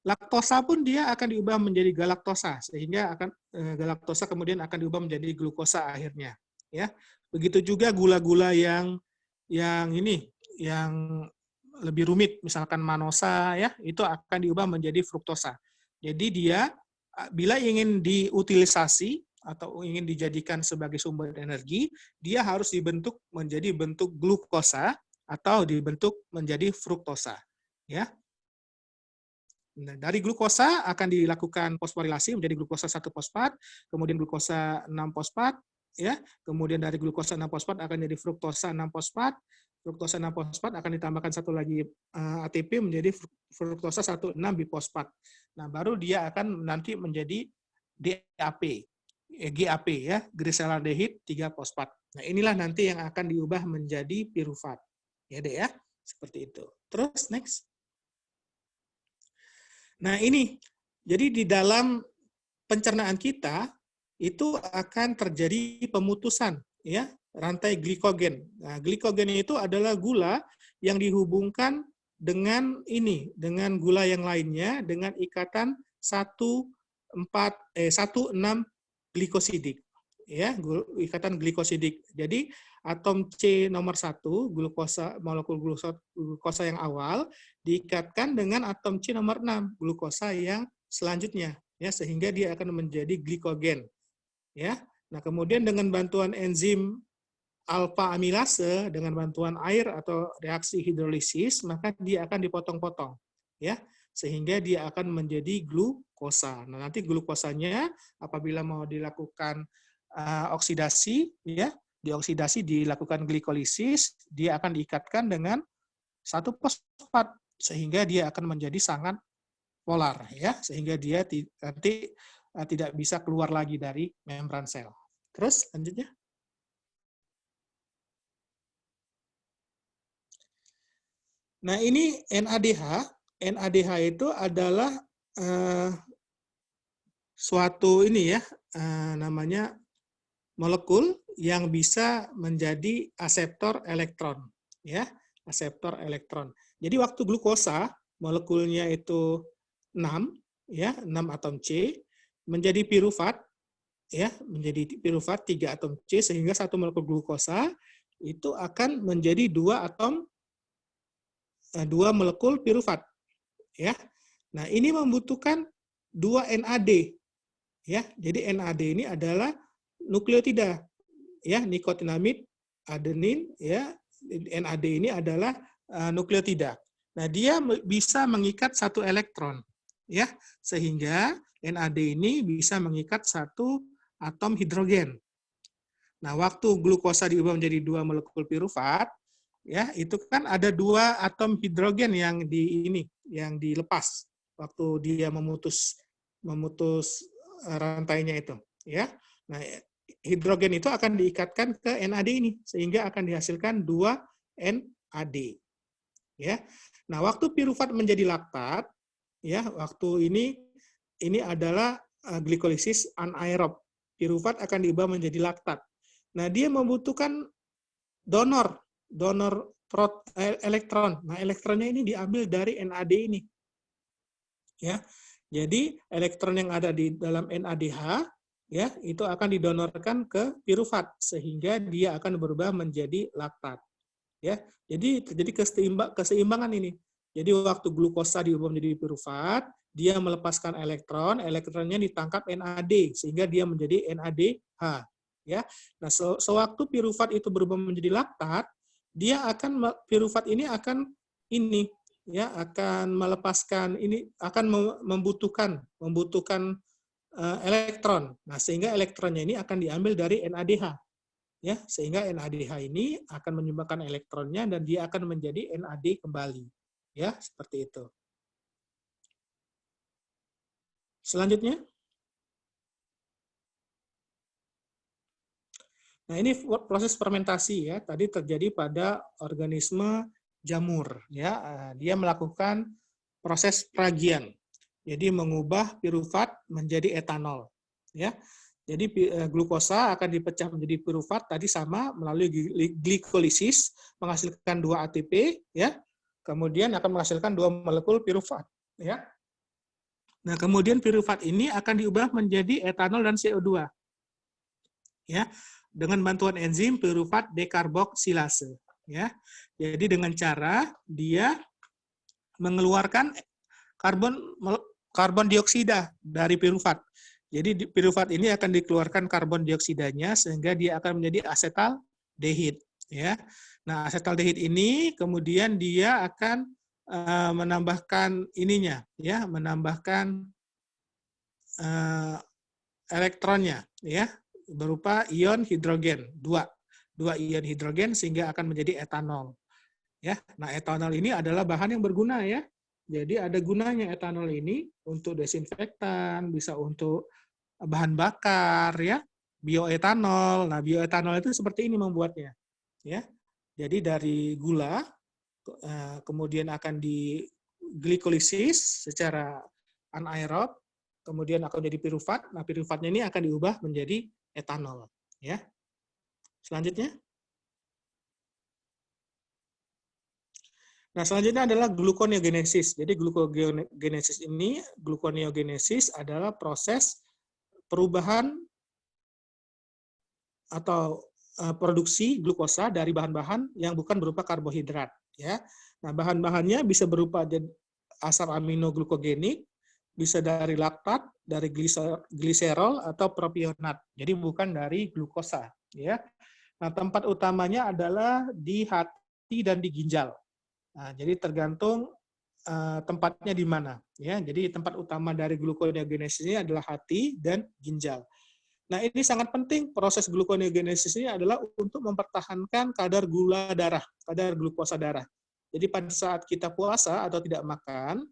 [SPEAKER 2] Laktosa pun dia akan diubah menjadi galaktosa sehingga galaktosa kemudian akan diubah menjadi glukosa akhirnya ya. Begitu juga gula-gula yang lebih rumit misalkan manosa ya, itu akan diubah menjadi fruktosa. Jadi dia bila ingin diutilisasi atau ingin dijadikan sebagai sumber energi, dia harus dibentuk menjadi bentuk glukosa atau dibentuk menjadi fruktosa ya. Nah, dari glukosa akan dilakukan fosforilasi menjadi glukosa 1 fosfat, kemudian glukosa 6 fosfat, ya. Kemudian dari glukosa 6-fosfat akan jadi fruktosa 6-fosfat. Fruktosa 6-fosfat akan ditambahkan satu lagi ATP menjadi fruktosa 1,6-bifosfat. Nah, baru dia akan nanti menjadi DAP, GAP ya, glyceraldehyde 3-fosfat. Nah, inilah nanti yang akan diubah menjadi pirufat. Ya, Dek ya. Seperti itu. Terus next. Nah, ini jadi di dalam pencernaan kita itu akan terjadi pemutusan ya rantai glikogen. Nah, glikogen itu adalah gula yang dihubungkan dengan dengan gula yang lainnya dengan ikatan 1,6 glikosidik. Ya, ikatan glikosidik. Jadi atom C nomor 1, glukosa, molekul glukosa yang awal diikatkan dengan atom C nomor 6, glukosa yang selanjutnya ya, sehingga dia akan menjadi glikogen. Ya. Nah, kemudian dengan bantuan enzim alfa amilase dengan bantuan air atau reaksi hidrolisis, maka dia akan dipotong-potong ya, sehingga dia akan menjadi glukosa. Nah, nanti glukosanya apabila mau dilakukan oksidasi ya, dioksidasi dilakukan glikolisis, dia akan diikatkan dengan satu fosfat sehingga dia akan menjadi sangat polar ya, sehingga dia nanti tidak bisa keluar lagi dari membran sel. Terus lanjutnya. Nah, ini NADH. NADH itu adalah suatu ini ya, namanya molekul yang bisa menjadi aseptor elektron ya, aseptor elektron. Jadi waktu glukosa molekulnya itu 6 ya, 6 atom C menjadi pirufat ya, menjadi pirufat 3 atom C sehingga satu molekul glukosa itu akan menjadi 2 molekul pirufat ya. Nah, ini membutuhkan 2 NAD ya. Jadi NAD ini adalah nukleotida ya, nikotinamid adenin ya. NAD ini adalah nukleotida. Nah, dia bisa mengikat satu elektron ya, sehingga NAD ini bisa mengikat satu atom hidrogen. Nah, waktu glukosa diubah menjadi 2 molekul pirufat ya, itu kan ada 2 atom hidrogen yang yang dilepas waktu dia memutus rantainya itu ya. Nah, hidrogen itu akan diikatkan ke NAD ini sehingga akan dihasilkan 2 NAD ya. Nah, waktu pirufat menjadi laktat ya, waktu ini adalah glikolisis anaerob. Pirufat akan diubah menjadi laktat. Nah, dia membutuhkan donor elektron. Nah, elektronnya ini diambil dari NAD ini. Ya. Jadi, elektron yang ada di dalam NADH ya, itu akan didonorkan ke pirufat sehingga dia akan berubah menjadi laktat. Ya. Jadi terjadi keseimbangan ini. Jadi waktu glukosa diubah menjadi pirufat, dia melepaskan elektron, elektronnya ditangkap NAD sehingga dia menjadi NADH. Ya. Nah, sewaktu pirufat itu berubah menjadi laktat, pirufat ini akan melepaskan akan membutuhkan elektron. Nah, sehingga elektronnya ini akan diambil dari NADH. Ya, sehingga NADH ini akan menyumbangkan elektronnya dan dia akan menjadi NAD kembali. Ya, seperti itu. Selanjutnya. Nah, ini proses fermentasi ya. Tadi terjadi pada organisme jamur ya. Dia melakukan proses peragian. Jadi mengubah pirufat menjadi etanol ya. Jadi glukosa akan dipecah menjadi pirufat tadi sama melalui glikolisis menghasilkan 2 ATP ya. Kemudian akan menghasilkan 2 molekul pirufat ya. Nah, kemudian pirufat ini akan diubah menjadi etanol dan CO2. Ya, dengan bantuan enzim pirufat dekarboksilase ya. Jadi dengan cara dia mengeluarkan karbon dioksida dari pirufat. Jadi pirufat ini akan dikeluarkan karbon dioksidanya sehingga dia akan menjadi asetaldehid ya. Nah, asetaldehid ini kemudian dia akan menambahkan menambahkan elektronnya ya. berupa ion hidrogen, dua ion hidrogen sehingga akan menjadi etanol. Ya, nah etanol ini adalah bahan yang berguna ya. Jadi ada gunanya etanol ini untuk desinfektan, bisa untuk bahan bakar ya, bioetanol. Nah, bioetanol itu seperti ini membuatnya ya. Jadi dari gula kemudian akan diglikolisis secara anaerob, kemudian akan menjadi pirufat. Nah, piruvatnya ini akan diubah menjadi etanol ya. Selanjutnya. Nah, selanjutnya adalah gluconeogenesis. Jadi gluconeogenesis adalah proses perubahan atau produksi glukosa dari bahan-bahan yang bukan berupa karbohidrat ya. Nah, bahan-bahannya bisa berupa asam amino glukogenik, bisa dari laktat, dari gliserol atau propionat. Jadi bukan dari glukosa ya. Nah, tempat utamanya adalah di hati dan di ginjal. Nah, jadi tergantung tempatnya di mana ya. Jadi tempat utama dari gluconeogenesis ini adalah hati dan ginjal. Nah, ini sangat penting, proses gluconeogenesis ini adalah untuk mempertahankan kadar gula darah, kadar glukosa darah. Jadi pada saat kita puasa atau tidak makan,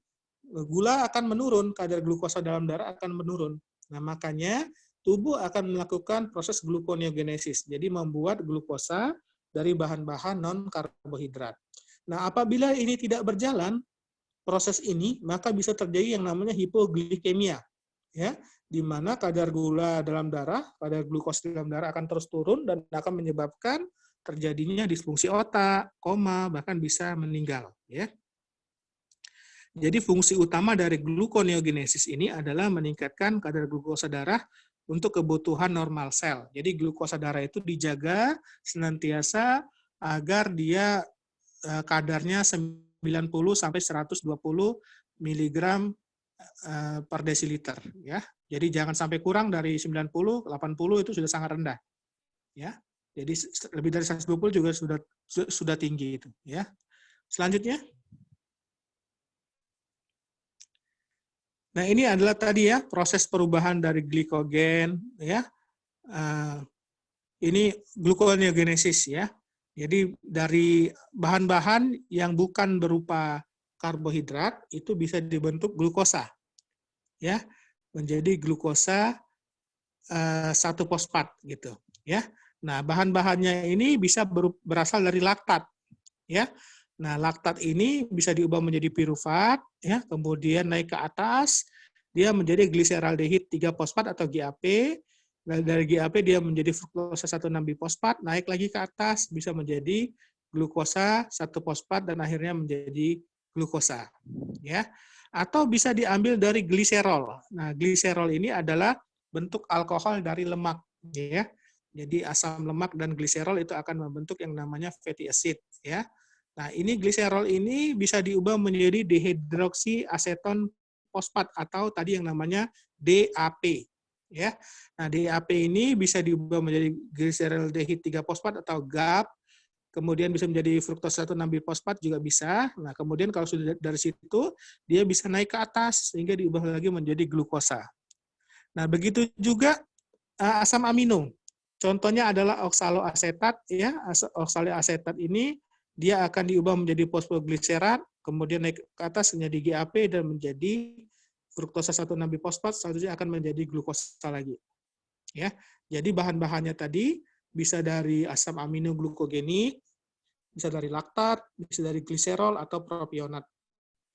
[SPEAKER 2] gula akan menurun, kadar glukosa dalam darah akan menurun. Nah, makanya tubuh akan melakukan proses gluconeogenesis, jadi membuat glukosa dari bahan-bahan non-karbohidrat. Nah, apabila ini tidak berjalan, proses ini, maka bisa terjadi yang namanya hipoglikemia, ya, di mana kadar gula dalam darah, kadar glukosa dalam darah akan terus turun dan akan menyebabkan terjadinya disfungsi otak, koma, bahkan bisa meninggal. Ya. Jadi fungsi utama dari gluconeogenesis ini adalah meningkatkan kadar glukosa darah untuk kebutuhan normal sel. Jadi glukosa darah itu dijaga senantiasa agar dia kadarnya 90 sampai 120 mg per desiliter ya. Jadi jangan sampai kurang dari 90, 80 itu sudah sangat rendah. Ya. Jadi lebih dari 120 juga sudah tinggi itu ya. Selanjutnya. Nah, ini adalah tadi ya proses perubahan dari glikogen ya. Ini gluconeogenesis ya. Jadi dari bahan-bahan yang bukan berupa karbohidrat itu bisa dibentuk glukosa, ya, menjadi glukosa 1-fosfat gitu, ya. Nah, bahan-bahannya ini bisa berasal dari laktat, ya. Nah, laktat ini bisa diubah menjadi pirufat, ya, kemudian naik ke atas, dia menjadi gliseraldehid 3-fosfat atau GAP. Dari GAP dia menjadi fruktosa 1,6-bifosfat, naik lagi ke atas bisa menjadi glukosa 1-fosfat dan akhirnya menjadi glukosa, ya. Atau bisa diambil dari gliserol. Nah, gliserol ini adalah bentuk alkohol dari lemak, ya. Jadi asam lemak dan gliserol itu akan membentuk yang namanya fatty acid, ya. Nah, ini gliserol ini bisa diubah menjadi dehidroksiaseton fosfat atau tadi yang namanya DAP. Ya, nah DAP ini bisa diubah menjadi gliseraldehid 3-fosfat atau GAP, kemudian bisa menjadi fruktosa 1,6-bifosfat juga bisa. Nah, kemudian kalau sudah dari situ dia bisa naik ke atas sehingga diubah lagi menjadi glukosa. Nah, begitu juga asam amino. Contohnya adalah oksaloasetat ya. Oksaloasetat ini dia akan diubah menjadi fosfogliserat, kemudian naik ke atas menjadi GAP dan menjadi fruktosa 1,6-bifosfat, selanjutnya akan menjadi glukosa lagi. Ya, jadi bahan-bahannya tadi bisa dari asam amino glukogenik, bisa dari laktat, bisa dari gliserol atau propionat.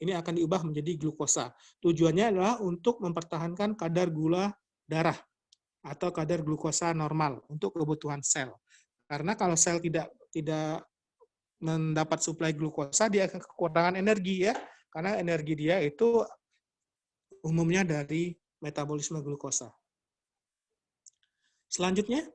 [SPEAKER 2] Ini akan diubah menjadi glukosa. Tujuannya adalah untuk mempertahankan kadar gula darah atau kadar glukosa normal untuk kebutuhan sel. Karena kalau sel tidak mendapat suplai glukosa, dia akan kekurangan energi ya. Karena energi dia itu umumnya dari metabolisme glukosa. Selanjutnya,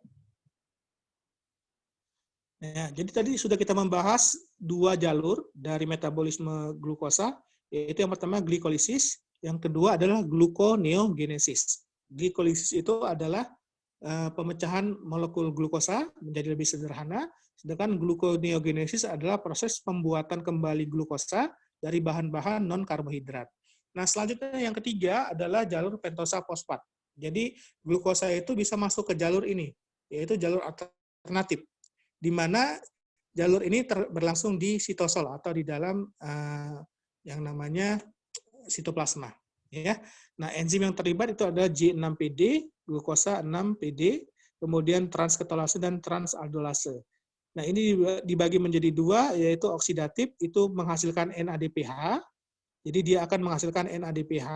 [SPEAKER 2] ya, jadi tadi sudah kita membahas 2 jalur dari metabolisme glukosa, yaitu yang pertama glikolisis, yang kedua adalah gluconeogenesis. Glikolisis itu adalah pemecahan molekul glukosa menjadi lebih sederhana, sedangkan gluconeogenesis adalah proses pembuatan kembali glukosa dari bahan-bahan non-karbohidrat. Nah, selanjutnya yang ketiga adalah jalur pentosa fosfat. Jadi glukosa itu bisa masuk ke jalur ini, yaitu jalur alternatif, di mana jalur ini berlangsung di sitosol atau di dalam yang namanya sitoplasma. Ya. Nah, enzim yang terlibat itu adalah J6PD, glukosa 6PD, kemudian transketolase dan transaldolase. Nah, ini dibagi menjadi dua, yaitu oksidatif itu menghasilkan NADPH. Jadi dia akan menghasilkan NADPH.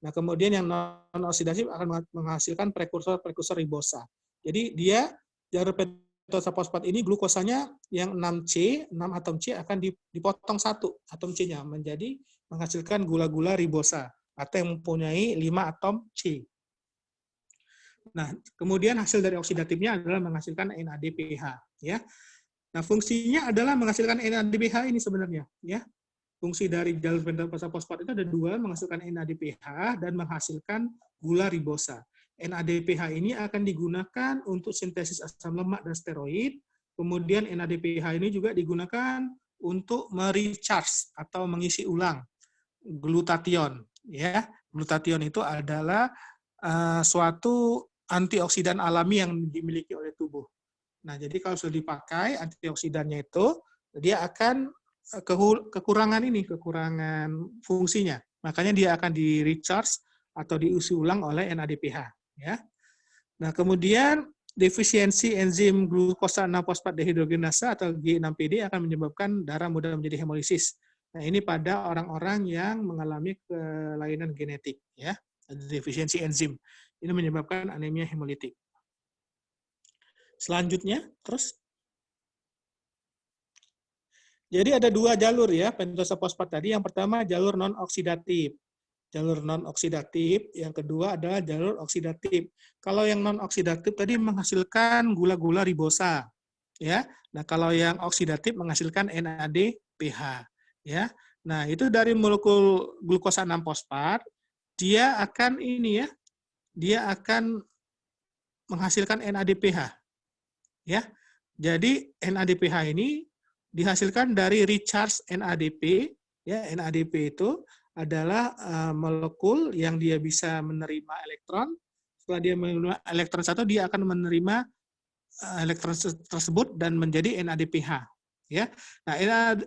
[SPEAKER 2] Nah, kemudian yang non-oksidatif akan menghasilkan prekursor ribosa. Jadi dia jalur pentosa fosfat ini glukosanya yang 6C, 6 atom C akan dipotong satu atom C-nya menjadi menghasilkan gula-gula ribosa atau yang mempunyai 5 atom C. Nah, kemudian hasil dari oksidatifnya adalah menghasilkan NADPH, ya. Nah, fungsinya adalah menghasilkan NADPH ini sebenarnya, ya. Fungsi dari jalur pentosa fosfat itu ada dua, menghasilkan NADPH dan menghasilkan gula ribosa. NADPH ini akan digunakan untuk sintesis asam lemak dan steroid. Kemudian NADPH ini juga digunakan untuk merecharge atau mengisi ulang glutathione. Ya, glutathione itu adalah suatu antioksidan alami yang dimiliki oleh tubuh. Nah, jadi kalau sudah dipakai antioksidannya itu, dia akan kekurangan fungsinya. Makanya dia akan di-recharge atau diisi ulang oleh NADPH. Ya. Nah, kemudian defisiensi enzim glukosa 6-fosfat dehidrogenasa atau G6PD akan menyebabkan darah mudah menjadi hemolisis. Nah, ini pada orang-orang yang mengalami kelainan genetik, ya, defisiensi enzim. Ini menyebabkan anemia hemolitik. Selanjutnya, terus. Jadi ada dua jalur ya, pentosa fosfat tadi. Yang pertama jalur non-oksidatif. Jalur non-oksidatif, yang kedua adalah jalur oksidatif. Kalau yang non-oksidatif tadi menghasilkan gula-gula ribosa, ya. Nah, kalau yang oksidatif menghasilkan NADPH, ya. Nah, itu dari molekul glukosa 6-fosfat, dia akan dia akan menghasilkan NADPH, ya. Jadi NADPH ini dihasilkan dari recharge NADP, ya. NADP itu adalah molekul yang dia bisa menerima elektron. Setelah dia menerima elektron satu, dia akan menerima elektron tersebut dan menjadi NADPH. Ya, nah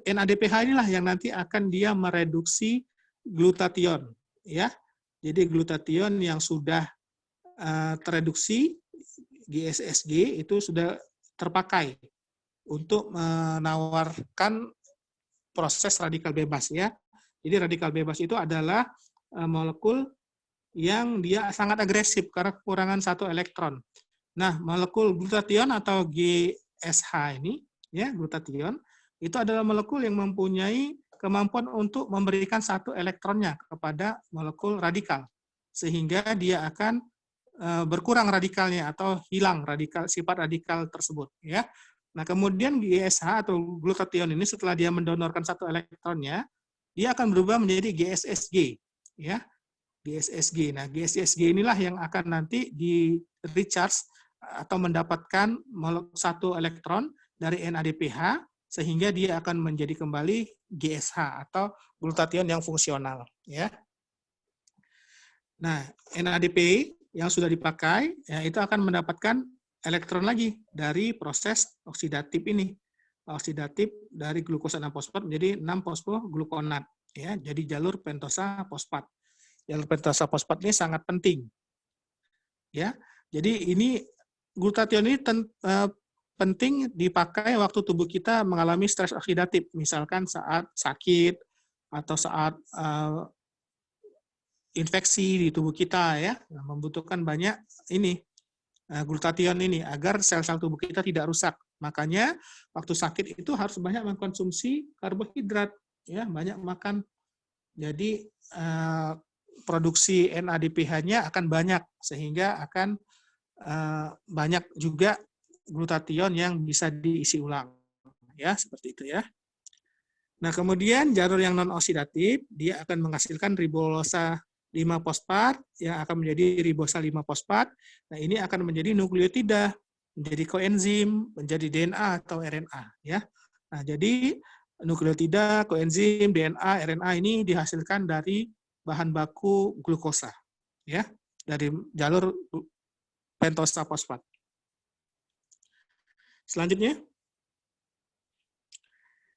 [SPEAKER 2] NADPH inilah yang nanti akan dia mereduksi glutathione. Ya, jadi glutathione yang sudah tereduksi GSSG itu sudah terpakai untuk menawarkan proses radikal bebas, ya. Jadi radikal bebas itu adalah molekul yang dia sangat agresif karena kekurangan satu elektron. Nah, molekul glutathione atau GSH ini, ya, glutathione, itu adalah molekul yang mempunyai kemampuan untuk memberikan satu elektronnya kepada molekul radikal, sehingga dia akan berkurang radikalnya atau hilang sifat radikal tersebut, ya. Nah, kemudian GSH atau glutathione ini setelah dia mendonorkan satu elektronnya, dia akan berubah menjadi GSSG, ya. GSSG. Nah, GSSG inilah yang akan nanti di recharge atau mendapatkan satu elektron dari NADPH sehingga dia akan menjadi kembali GSH atau glutathione yang fungsional, ya. Nah, NADP yang sudah dipakai ya itu akan mendapatkan elektron lagi dari proses oksidatif ini. Oksidatif dari glukosa 6-fosfat menjadi 6-fosfoglukonat, ya. Jadi jalur pentosa fosfat. Jalur pentosa fosfat ini sangat penting. Ya. Jadi ini glutathione ini penting dipakai waktu tubuh kita mengalami stres oksidatif, misalkan saat sakit atau saat infeksi di tubuh kita, ya, membutuhkan banyak glutathione ini agar sel-sel tubuh kita tidak rusak. Makanya waktu sakit itu harus banyak mengkonsumsi karbohidrat, ya, banyak makan. Jadi produksi NADPH-nya akan banyak sehingga akan banyak juga glutathione yang bisa diisi ulang, ya, seperti itu, ya. Nah, kemudian jalur yang non oksidatif dia akan menghasilkan ribosa 5-fosfat yang akan menjadi ribosa 5-fosfat. Nah, ini akan menjadi nukleotida, menjadi koenzim, menjadi DNA atau RNA, ya. Nah, jadi nukleotida, koenzim, DNA, RNA ini dihasilkan dari bahan baku glukosa, ya. dari jalur pentosa fosfat. Selanjutnya,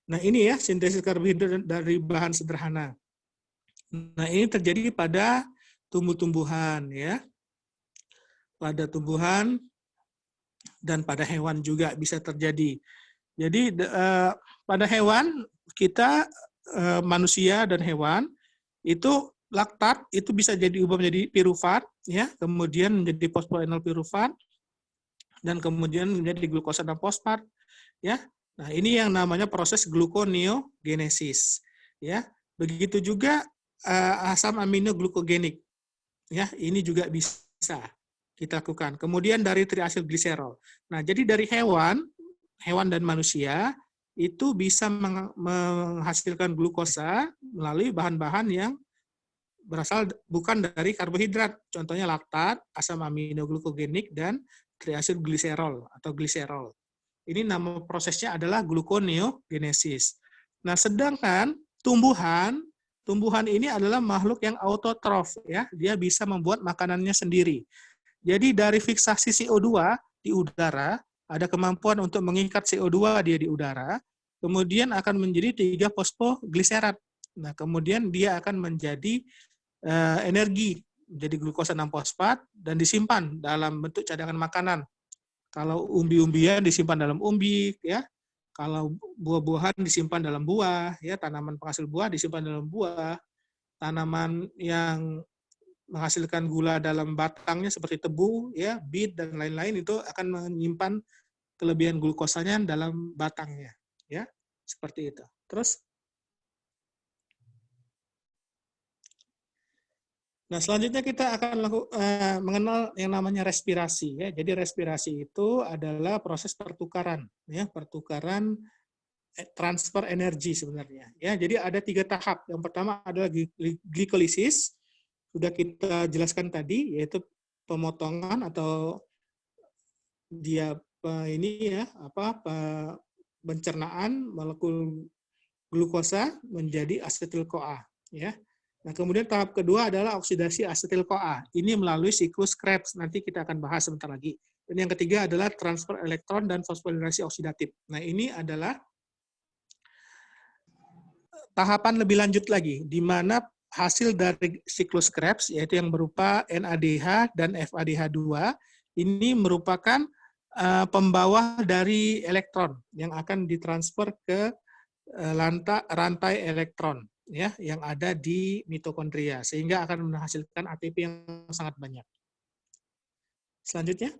[SPEAKER 2] nah ini ya sintesis karbohidrat dari bahan sederhana. Nah ini terjadi pada tumbuh-tumbuhan ya, pada tumbuhan dan pada hewan juga bisa terjadi. Jadi pada hewan kita manusia dan hewan itu laktat itu bisa jadi ubah menjadi pirufat ya, kemudian menjadi fosfoenol pirufat dan kemudian menjadi glukosa dan fosfat ya. Nah, ini yang namanya proses gluconeogenesis ya. Begitu juga asam amino glukogenik ya, ini juga bisa kita lakukan. Kemudian dari triasil gliserol. Nah, jadi dari hewan dan manusia itu bisa menghasilkan glukosa melalui bahan-bahan yang berasal bukan dari karbohidrat. Contohnya laktat, asam amino glukogenik, dan triasil gliserol atau gliserol. Ini nama prosesnya adalah gluconeogenesis. Nah, sedangkan tumbuhan ini adalah makhluk yang autotrof ya, dia bisa membuat makanannya sendiri. Jadi dari fiksasi CO2 di udara, ada kemampuan untuk mengikat CO2 dia di udara, kemudian akan menjadi 3 fosfogliserat. Nah, kemudian dia akan menjadi energi, menjadi glukosa 6 fosfat dan disimpan dalam bentuk cadangan makanan. Kalau umbi-umbian disimpan dalam umbi, ya. Kalau buah-buahan disimpan dalam buah, ya. Tanaman penghasil buah disimpan dalam buah. Tanaman yang menghasilkan gula dalam batangnya seperti tebu, ya, bit dan lain-lain itu akan menyimpan kelebihan glukosanya dalam batangnya, ya. Seperti itu. Terus nah, selanjutnya kita akan mengenal yang namanya respirasi. Ya. Jadi respirasi itu adalah proses pertukaran, ya, pertukaran transfer energi sebenarnya. Ya, jadi ada 3 tahap. Yang pertama adalah glikolisis, sudah kita jelaskan tadi, yaitu pemotongan atau dia ini ya pencernaan molekul glukosa menjadi asetil-CoA. Ya. Nah, kemudian tahap kedua adalah oksidasi asetil-CoA. Ini melalui siklus Krebs. Nanti kita akan bahas sebentar lagi. Dan yang ketiga adalah transfer elektron dan fosforilasi oksidatif. Nah, ini adalah tahapan lebih lanjut lagi, di mana hasil dari siklus Krebs, yaitu yang berupa NADH dan FADH2, ini merupakan pembawa dari elektron yang akan ditransfer ke rantai elektron, ya, yang ada di mitokondria, sehingga akan menghasilkan ATP yang sangat banyak. Selanjutnya,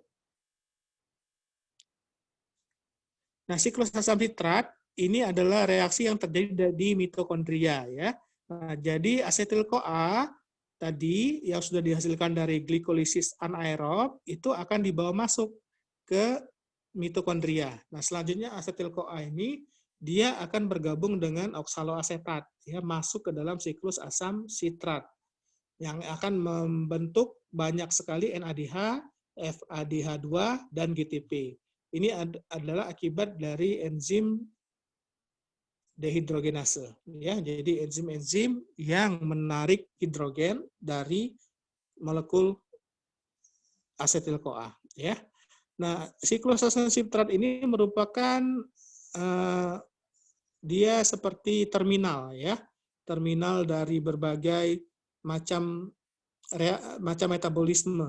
[SPEAKER 2] nah siklus asam sitrat ini adalah reaksi yang terjadi di mitokondria, ya. Nah, jadi asetil-CoA tadi yang sudah dihasilkan dari glikolisis anaerob itu akan dibawa masuk ke mitokondria. Nah, selanjutnya asetil-CoA ini dia akan bergabung dengan oksaloasetat, ya, masuk ke dalam siklus asam sitrat yang akan membentuk banyak sekali NADH, FADH2, dan GTP. Ini adalah akibat dari enzim dehidrogenase, ya. Jadi enzim-enzim yang menarik hidrogen dari molekul asetil-CoA, ya. Nah, siklus asam sitrat ini merupakan dia seperti terminal, ya, terminal dari berbagai macam metabolisme,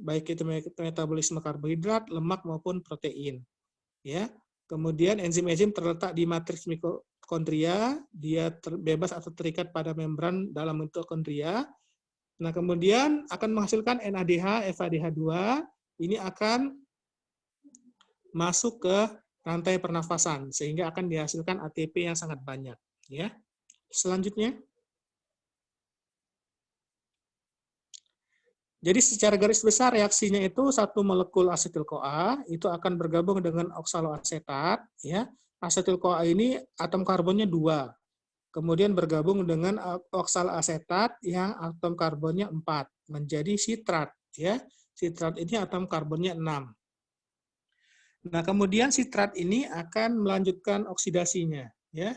[SPEAKER 2] baik itu metabolisme karbohidrat, lemak maupun protein, ya. Kemudian enzim-enzim terletak di matriks mitokondria, dia bebas atau terikat pada membran dalam mitokondria. Nah, kemudian akan menghasilkan NADH, FADH2, ini akan masuk ke rantai pernafasan sehingga akan dihasilkan ATP yang sangat banyak, ya. Selanjutnya, jadi secara garis besar reaksinya itu satu molekul asetil-CoA itu akan bergabung dengan oksaloasetat, ya. Asetil-CoA ini atom karbonnya 2. Kemudian bergabung dengan oksaloasetat yang atom karbonnya 4 menjadi sitrat, ya. Sitrat ini atom karbonnya 6. Nah, kemudian sitrat ini akan melanjutkan oksidasinya, ya,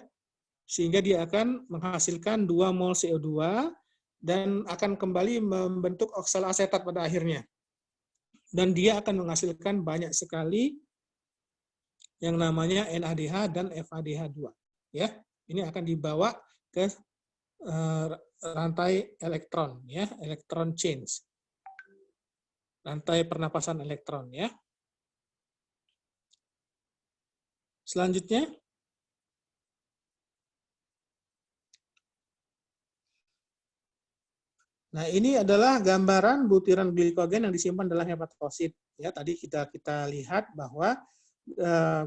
[SPEAKER 2] sehingga dia akan menghasilkan 2 mol CO2 dan akan kembali membentuk oksalasetat pada akhirnya. Dan dia akan menghasilkan banyak sekali yang namanya NADH dan FADH2. Ya, ini akan dibawa ke rantai elektron, ya, elektron change, rantai pernapasan elektron, ya. Selanjutnya, nah ini adalah gambaran butiran glikogen yang disimpan dalam hepatosit. Ya, tadi kita lihat bahwa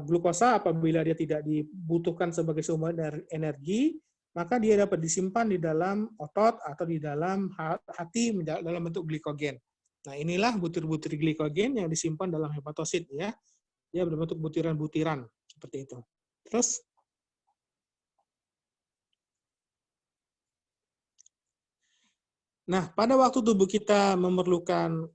[SPEAKER 2] glukosa apabila dia tidak dibutuhkan sebagai sumber energi, maka dia dapat disimpan di dalam otot atau di dalam hati dalam bentuk glikogen. Nah, inilah butir-butir glikogen yang disimpan dalam hepatosit, ya. Dia berbentuk butiran-butiran seperti itu. Terus nah, pada waktu tubuh kita memerlukan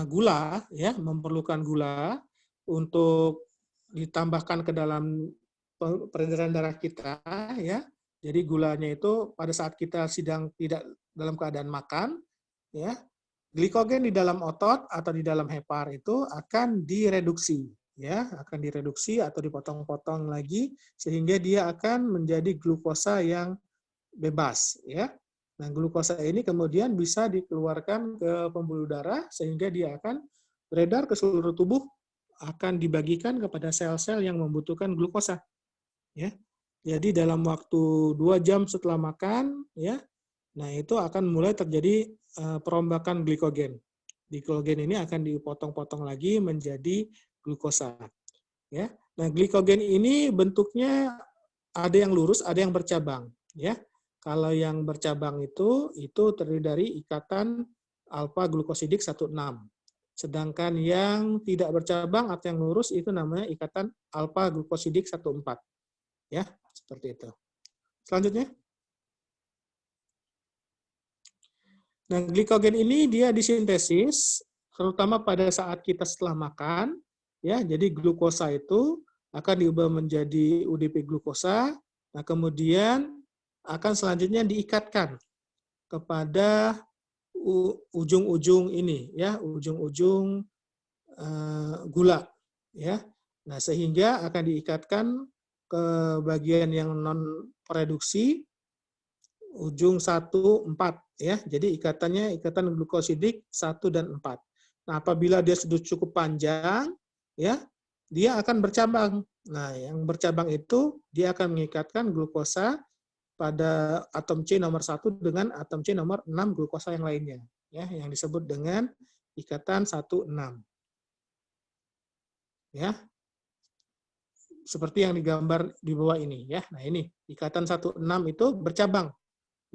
[SPEAKER 2] gula, ya, memerlukan gula untuk ditambahkan ke dalam peredaran darah kita, ya. Jadi gulanya itu pada saat kita sedang tidak dalam keadaan makan, ya, glikogen di dalam otot atau di dalam hepar itu akan direduksi, ya, akan direduksi atau dipotong-potong lagi sehingga dia akan menjadi glukosa yang bebas, ya. Nah, glukosa ini kemudian bisa dikeluarkan ke pembuluh darah sehingga dia akan beredar ke seluruh tubuh, akan dibagikan kepada sel-sel yang membutuhkan glukosa. Ya. Jadi dalam waktu 2 jam setelah makan, ya, nah itu akan mulai terjadi perombakan glikogen. Glikogen ini akan dipotong-potong lagi menjadi glukosa. Ya. Nah, glikogen ini bentuknya ada yang lurus, ada yang bercabang. Ya. Kalau yang bercabang itu terdiri dari ikatan alfa-glukosidik 1,6. Sedangkan yang tidak bercabang atau yang lurus itu namanya ikatan alfa-glukosidik 1,4. Ya, seperti itu. Selanjutnya. Nah, glikogen ini dia disintesis terutama pada saat kita setelah makan, ya. Jadi glukosa itu akan diubah menjadi UDP glukosa. Nah, kemudian akan selanjutnya diikatkan kepada ujung-ujung ini, ya, ujung-ujung gula, ya. Nah, sehingga akan diikatkan ke bagian yang non produksi ujung 1, 4, ya. Jadi ikatan glukosidik 1 dan 4. Nah, apabila dia sudah cukup panjang, ya, dia akan bercabang. Nah, yang bercabang itu dia akan mengikatkan glukosa pada atom C nomor 1 dengan atom C nomor 6 glukosa yang lainnya, ya, yang disebut dengan ikatan 1,6. Ya. Seperti yang digambar di bawah ini, ya. Nah, ini ikatan 1,6 itu bercabang,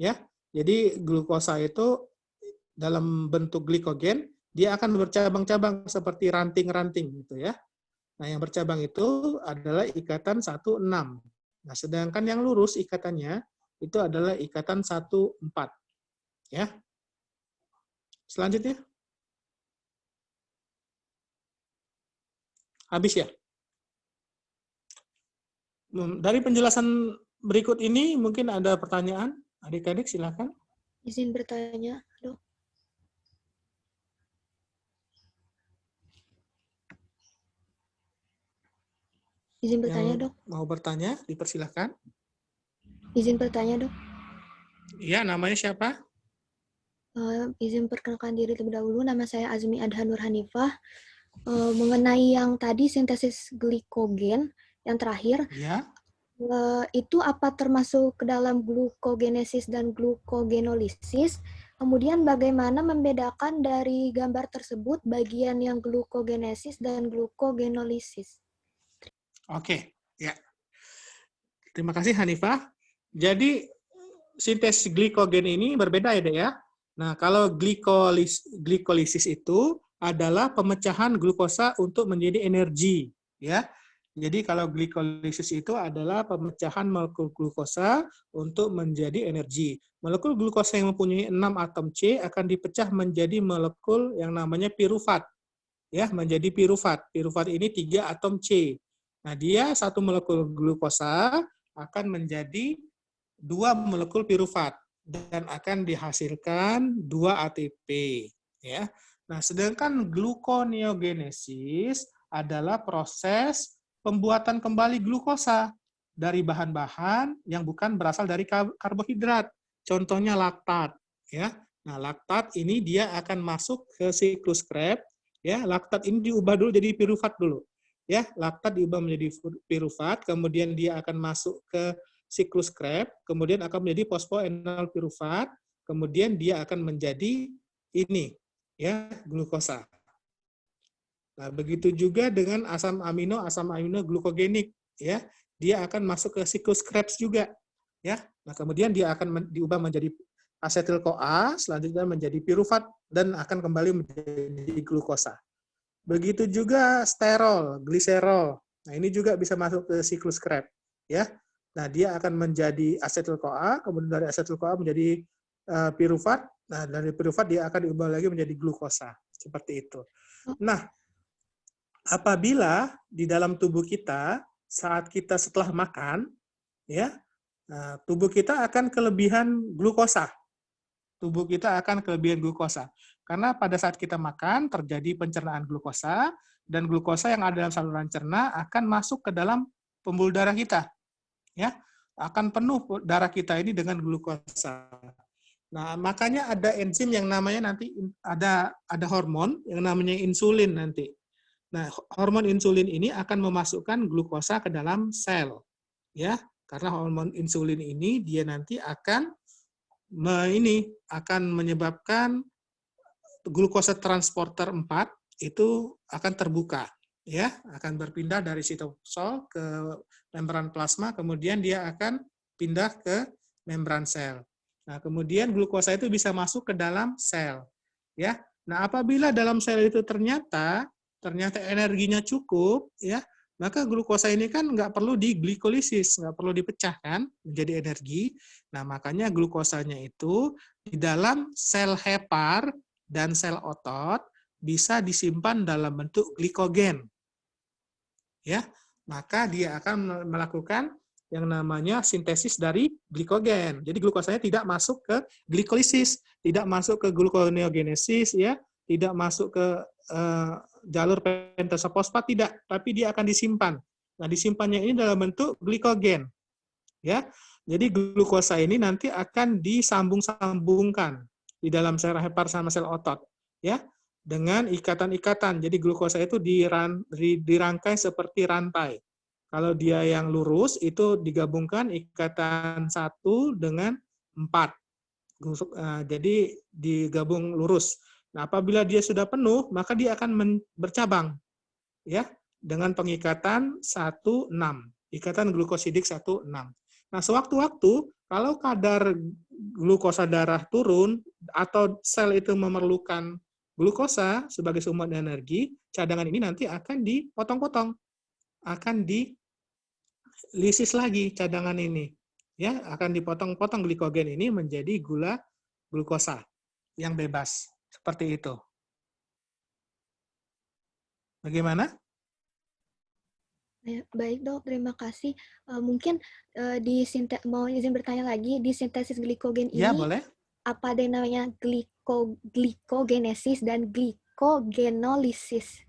[SPEAKER 2] ya. Jadi glukosa itu dalam bentuk glikogen dia akan bercabang-cabang seperti ranting-ranting gitu, ya. Nah, yang bercabang itu adalah ikatan 1,6. Nah, sedangkan yang lurus ikatannya itu adalah ikatan 1,4. Ya. Selanjutnya. Habis ya? Dari penjelasan berikut ini mungkin ada pertanyaan? Adik-adik silakan.
[SPEAKER 1] Izin bertanya, Dok. Izin bertanya,
[SPEAKER 2] Yang
[SPEAKER 1] Dok.
[SPEAKER 2] mau bertanya, dipersilahkan.
[SPEAKER 1] Izin bertanya, Dok.
[SPEAKER 2] Iya, namanya siapa?
[SPEAKER 1] Izin perkenalkan diri terlebih dahulu. Nama saya Azmi Adha Nur Hanifah. Mengenai yang tadi sintesis glikogen yang terakhir,
[SPEAKER 2] Ya.
[SPEAKER 1] Itu apa termasuk ke dalam glukogenesis dan glukogenolisis? Kemudian bagaimana membedakan dari gambar tersebut bagian yang glukogenesis dan glukogenolisis?
[SPEAKER 2] Oke, ya. Terima kasih Hanifah. Jadi sintesis glikogen ini berbeda ya, Dek, ya. Nah, kalau glikolisis itu adalah pemecahan glukosa untuk menjadi energi, ya. Jadi kalau glikolisis itu adalah pemecahan molekul glukosa untuk menjadi energi. Molekul glukosa yang mempunyai 6 atom C akan dipecah menjadi molekul yang namanya pirufat. Ya, menjadi pirufat. Pirufat ini 3 atom C. Nah, dia satu molekul glukosa akan menjadi 2 molekul pirufat. dan akan dihasilkan 2 ATP, ya. Nah, sedangkan gluconeogenesis adalah proses pembuatan kembali glukosa dari bahan-bahan yang bukan berasal dari karbohidrat. Contohnya laktat, ya. Nah, laktat ini dia akan masuk ke siklus Krebs, ya. Laktat ini diubah dulu jadi pirufat dulu. Ya, laktat diubah menjadi pirufat, kemudian dia akan masuk ke siklus Krebs, kemudian akan menjadi fosfoenol pirufat, kemudian dia akan menjadi ini, ya, glukosa. Nah, begitu juga dengan asam amino glukogenik, ya. Dia akan masuk ke siklus Krebs juga, ya. Nah, kemudian dia akan diubah menjadi asetil-CoA, selanjutnya menjadi pirufat dan akan kembali menjadi glukosa. Begitu juga sterol, gliserol. Nah, ini juga bisa masuk ke siklus Krebs, ya. Nah, dia akan menjadi asetil-CoA, kemudian dari asetil-CoA menjadi pirufat. Nah, dari pirufat dia akan diubah lagi menjadi glukosa, seperti itu. Nah, apabila di dalam tubuh kita saat kita setelah makan, ya, tubuh kita akan kelebihan glukosa. Tubuh kita akan kelebihan glukosa. Karena pada saat kita makan terjadi pencernaan glukosa dan glukosa yang ada dalam saluran cerna akan masuk ke dalam pembuluh darah kita. Ya, akan penuh darah kita ini dengan glukosa. Nah, makanya ada enzim yang namanya nanti ada hormon yang namanya insulin nanti. Nah, hormon insulin ini akan memasukkan glukosa ke dalam sel, ya, karena hormon insulin ini dia nanti akan menyebabkan glukosa transporter 4 itu akan terbuka, ya, akan berpindah dari sitosol ke membran plasma, kemudian dia akan pindah ke membran sel. Nah, kemudian glukosa itu bisa masuk ke dalam sel, ya. Nah, apabila dalam sel itu ternyata energinya cukup, ya, maka glukosa ini kan nggak perlu diglikolisis, nggak perlu dipecahkan menjadi energi. Nah, makanya glukosanya itu di dalam sel hepar dan sel otot bisa disimpan dalam bentuk glikogen. Ya, maka dia akan melakukan yang namanya sintesis dari glikogen. Jadi glukosanya tidak masuk ke glikolisis, tidak masuk ke gluconeogenesis, ya, tidak masuk ke jalur pentasa fosfat, tidak, tapi dia akan disimpan. Nah, disimpannya ini dalam bentuk glikogen, ya. Jadi glukosa ini nanti akan disambung-sambungkan di dalam sel hepar sama sel otot, ya, dengan ikatan-ikatan. Jadi glukosa itu dirangkai seperti rantai. Kalau dia yang lurus itu digabungkan ikatan 1 dengan 4. Jadi digabung lurus. Nah, apabila dia sudah penuh, maka dia akan bercabang, ya, dengan pengikatan 1,6, ikatan glukosidik 1,6. Nah, sewaktu-waktu kalau kadar glukosa darah turun atau sel itu memerlukan glukosa sebagai sumber energi, cadangan ini nanti akan dipotong-potong, akan dilisis lagi cadangan ini, ya, akan dipotong-potong glikogen ini menjadi glukosa yang bebas. Seperti itu. Bagaimana?
[SPEAKER 1] Ya, baik dok, terima kasih. Mungkin mau izin bertanya lagi, di sintesis glikogen
[SPEAKER 2] Ya,
[SPEAKER 1] ini
[SPEAKER 2] boleh.
[SPEAKER 1] apa ada yang namanya glikogenesis dan glikogenolisis?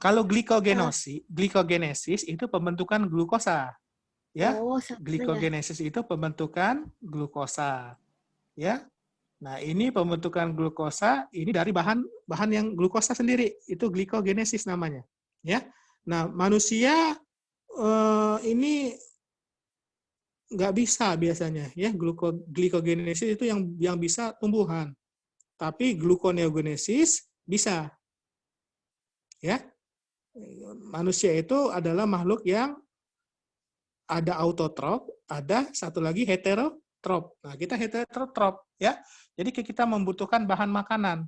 [SPEAKER 2] Kalau glikogenesis itu pembentukan glukosa. Ya, glikogenesis itu pembentukan glukosa. Ya. Nah, ini pembentukan glukosa ini dari bahan yang glukosa sendiri, itu glikogenesis namanya, ya. Nah, manusia ini nggak bisa biasanya, ya, glikogenesis itu yang bisa tumbuhan, tapi gluconeogenesis bisa, ya. Manusia itu adalah makhluk yang ada autotrof, ada satu lagi heterotrof. Nah, kita heterotrof, ya. Jadi kita membutuhkan bahan makanan.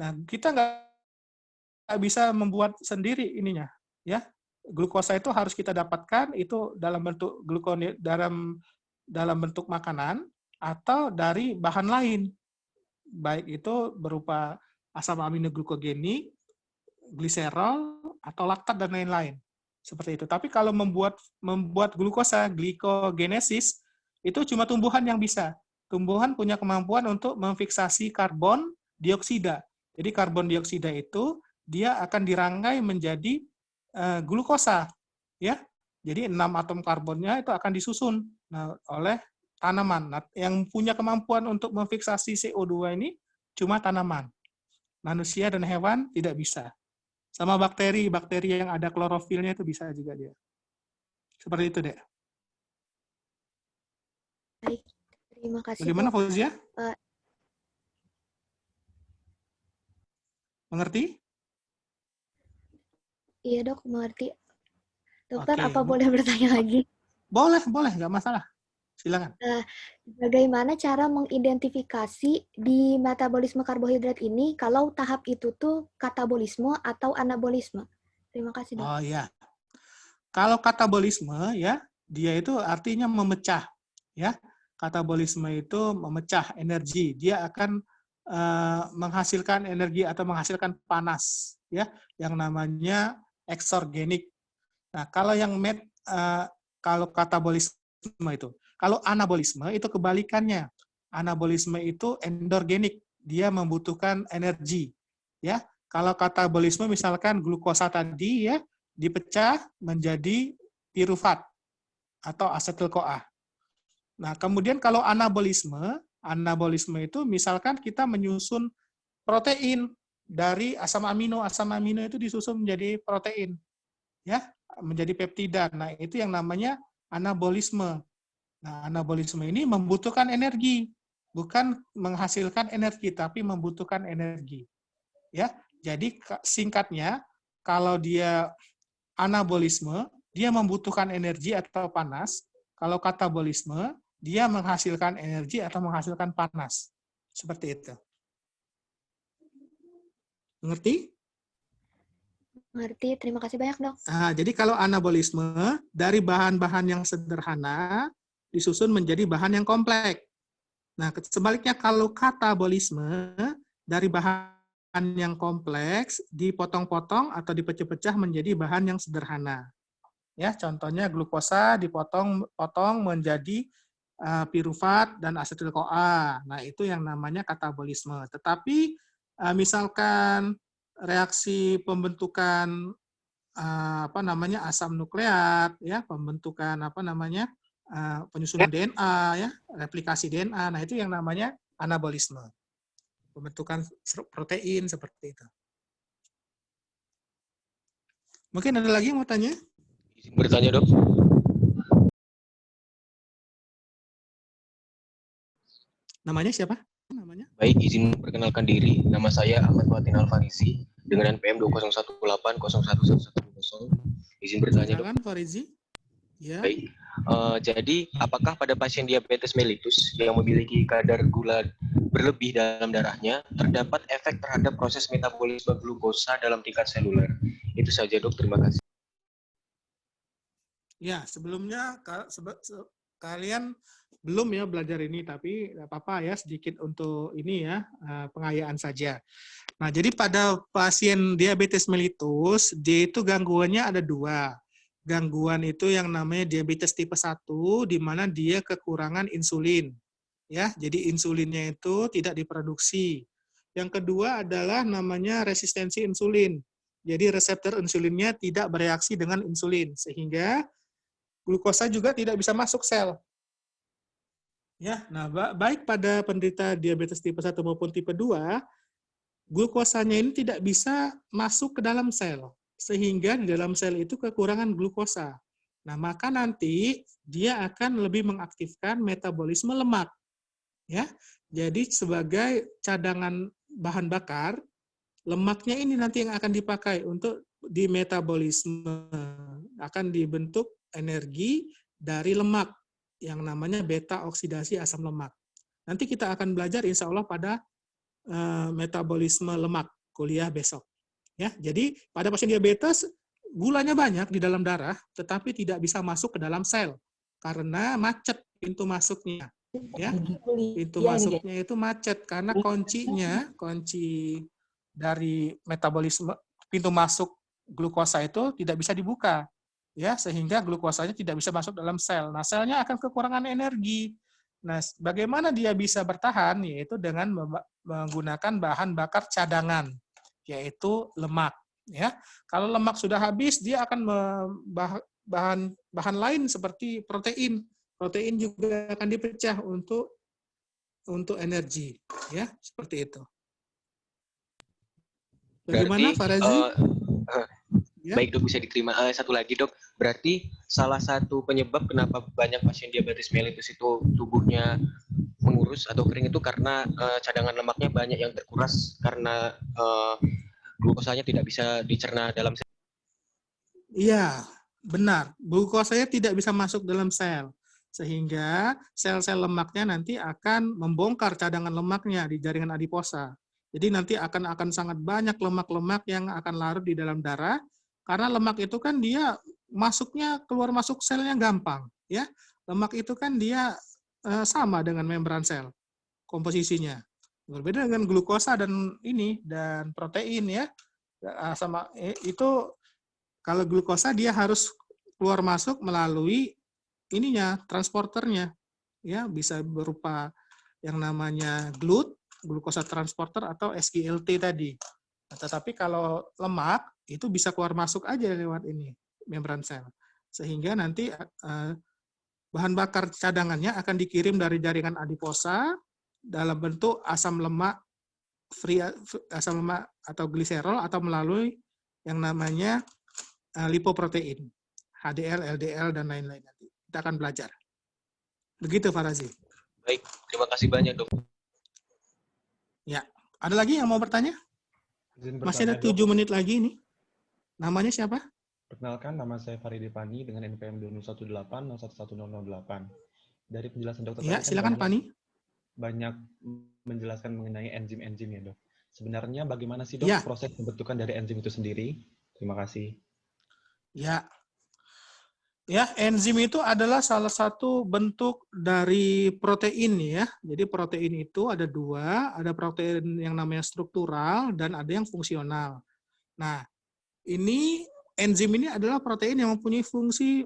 [SPEAKER 2] Nah, kita nggak bisa membuat sendiri ininya, ya. Glukosa itu harus kita dapatkan itu dalam bentuk dalam bentuk makanan atau dari bahan lain, baik itu berupa asam amino glukogenik, gliserol atau laktat dan lain-lain. Seperti itu. Tapi kalau membuat glukosa, glikogenesis, itu cuma tumbuhan yang bisa. tumbuhan punya kemampuan untuk memfiksasi karbon dioksida. Jadi karbon dioksida itu dia akan dirangkai menjadi glukosa, ya. Jadi 6 atom karbonnya itu akan disusun oleh tanaman. Nah, yang punya kemampuan untuk memfiksasi CO2 ini cuma tanaman. Manusia dan hewan tidak bisa. Sama bakteri yang ada klorofilnya itu bisa juga dia. Seperti itu, Dek.
[SPEAKER 1] Baik, terima kasih,
[SPEAKER 2] Bagaimana,
[SPEAKER 1] Dok.
[SPEAKER 2] Fauzia? Mengerti?
[SPEAKER 1] Iya, Dok, mengerti. Dokter,
[SPEAKER 2] Oke.
[SPEAKER 1] apa boleh bertanya lagi?
[SPEAKER 2] Boleh, nggak masalah. Silakan.
[SPEAKER 1] Bagaimana cara mengidentifikasi di metabolisme karbohidrat ini kalau tahap itu tuh katabolisme atau anabolisme? Terima kasih, Dok.
[SPEAKER 2] Oh iya. Kalau katabolisme ya, dia itu artinya memecah, ya. Katabolisme itu memecah energi. Dia akan menghasilkan energi atau menghasilkan panas, ya, yang namanya eksorgenik. Nah, kalau kalau katabolisme itu, kalau anabolisme itu kebalikannya. Anabolisme itu endorgenik, dia membutuhkan energi, ya. Kalau katabolisme misalkan glukosa tadi ya dipecah menjadi pirufat atau asetil-CoA. Nah, kemudian kalau anabolisme itu misalkan kita menyusun protein dari asam amino itu disusun menjadi protein, ya, menjadi peptida. Nah, itu yang namanya anabolisme. Nah, anabolisme ini membutuhkan energi, bukan menghasilkan energi, tapi membutuhkan energi. Ya, jadi singkatnya, kalau dia anabolisme, dia membutuhkan energi atau panas. Kalau katabolisme, dia menghasilkan energi atau menghasilkan panas. Seperti itu. Mengerti?
[SPEAKER 1] Mengerti. Terima kasih banyak, Dok.
[SPEAKER 2] Nah, jadi kalau anabolisme, dari bahan-bahan yang sederhana, disusun menjadi bahan yang kompleks. Nah, sebaliknya kalau katabolisme, dari bahan yang kompleks, dipotong-potong atau dipecah-pecah menjadi bahan yang sederhana. Ya, contohnya glukosa dipotong menjadi pirufat dan asetil-CoA. Nah, itu yang namanya katabolisme. Tetapi misalkan reaksi pembentukan asam nukleat, ya, pembentukan penyusunan DNA, ya, replikasi DNA. Nah, itu yang namanya anabolisme. Pembentukan protein seperti itu. Mungkin ada lagi yang mau tanya?
[SPEAKER 3] Izin bertanya, Dok.
[SPEAKER 2] Namanya siapa? Namanya?
[SPEAKER 3] Baik, izin perkenalkan diri. Nama saya Ahmad Fatin Alfarisi dengan NPM 2018011110. Izin bertanya, Dok.
[SPEAKER 2] Silakan, Farizi. Ya.
[SPEAKER 3] Baik. Jadi, apakah pada pasien diabetes mellitus yang memiliki kadar gula berlebih dalam darahnya terdapat efek terhadap proses metabolisme glukosa dalam tingkat seluler? Itu saja, Dok. Terima kasih.
[SPEAKER 2] Ya, sebelumnya kalian belum ya belajar ini, tapi nggak apa-apa ya, sedikit untuk ini ya, pengayaan saja. Nah, jadi pada pasien diabetes mellitus, dia itu gangguannya ada 2. Gangguan itu yang namanya diabetes tipe 1, di mana dia kekurangan insulin. Ya, jadi insulinnya itu tidak diproduksi. Yang kedua adalah namanya resistensi insulin. Jadi reseptor insulinnya tidak bereaksi dengan insulin, sehingga glukosa juga tidak bisa masuk sel. Ya, nah baik pada penderita diabetes tipe 1 maupun tipe 2, glukosanya ini tidak bisa masuk ke dalam sel, sehingga di dalam sel itu kekurangan glukosa. Nah, maka nanti dia akan lebih mengaktifkan metabolisme lemak. Ya, jadi sebagai cadangan bahan bakar, lemaknya ini nanti yang akan dipakai untuk di metabolisme, akan dibentuk energi dari lemak yang namanya beta oksidasi asam lemak. Nanti kita akan belajar insya Allah pada metabolisme lemak kuliah besok. Ya, jadi pada pasien diabetes gulanya banyak di dalam darah, tetapi tidak bisa masuk ke dalam sel karena macet pintu masuknya. Ya, pintu masuknya itu macet karena kunci dari metabolisme pintu masuk glukosa itu tidak bisa dibuka, ya, sehingga glukosanya tidak bisa masuk dalam sel. Nah, selnya akan kekurangan energi. Nah, bagaimana dia bisa bertahan? Yaitu dengan menggunakan bahan bakar cadangan, yaitu lemak. Ya, kalau lemak sudah habis, dia akan bahan lain seperti protein. Protein juga akan dipecah untuk energi, ya, seperti itu. Bagaimana,
[SPEAKER 3] Berarti
[SPEAKER 2] Farazi? Ya.
[SPEAKER 3] baik dok, bisa diterima. Satu lagi dok, berarti salah satu penyebab kenapa banyak pasien diabetes mellitus itu tubuhnya mengurus atau kering itu karena cadangan lemaknya banyak yang terkuras karena glukosanya tidak bisa dicerna dalam sel.
[SPEAKER 2] Iya, benar. Glukosanya tidak bisa masuk dalam sel. Sehingga sel-sel lemaknya nanti akan membongkar cadangan lemaknya di jaringan adiposa. Jadi nanti akan sangat banyak lemak-lemak yang akan larut di dalam darah, karena lemak itu kan dia masuknya keluar masuk selnya gampang, ya. Lemak itu kan dia sama dengan membran sel komposisinya. Berbeda dengan glukosa dan protein, ya. Sama itu, kalau glukosa dia harus keluar masuk melalui transporternya, ya, bisa berupa yang namanya glukosa transporter atau SGLT tadi. Nah, tetapi kalau lemak itu bisa keluar masuk aja lewat membran sel, sehingga nanti bahan bakar cadangannya akan dikirim dari jaringan adiposa dalam bentuk asam lemak asam lemak atau gliserol, atau melalui yang namanya lipoprotein, HDL, LDL, dan lain-lain. Nanti kita akan belajar. Begitu, Farazi.
[SPEAKER 3] Baik, terima kasih banyak dok.
[SPEAKER 2] Ya, ada lagi yang mau bertanya? Masih ada 7 menit lagi nih. Namanya siapa?
[SPEAKER 4] Perkenalkan, nama saya Faridi Pani dengan NPM 2018-111008. Dari penjelasan dokter
[SPEAKER 2] ya,
[SPEAKER 4] tadi
[SPEAKER 2] silakan Pani.
[SPEAKER 4] Banyak menjelaskan mengenai enzim-enzim ya dok. Sebenarnya bagaimana sih dok proses pembentukan dari enzim itu sendiri? Terima kasih.
[SPEAKER 2] Ya, enzim itu adalah salah satu bentuk dari protein ya. Jadi protein itu ada dua, ada protein yang namanya struktural dan ada yang fungsional. Nah, enzim ini adalah protein yang mempunyai fungsi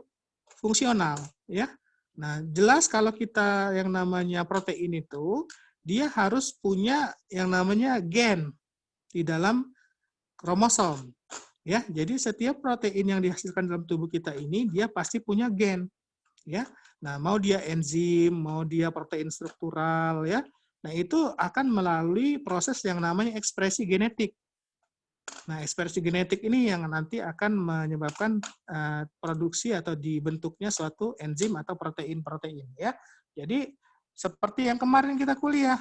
[SPEAKER 2] fungsional ya. Nah, jelas kalau kita yang namanya protein itu, dia harus punya yang namanya gen di dalam kromosom. Ya, jadi setiap protein yang dihasilkan dalam tubuh kita ini dia pasti punya gen, ya. Nah, mau dia enzim, mau dia protein struktural, ya. Nah, itu akan melalui proses yang namanya ekspresi genetik. Nah, ekspresi genetik ini yang nanti akan menyebabkan produksi atau dibentuknya suatu enzim atau protein-protein, ya. Jadi seperti yang kemarin kita kuliah,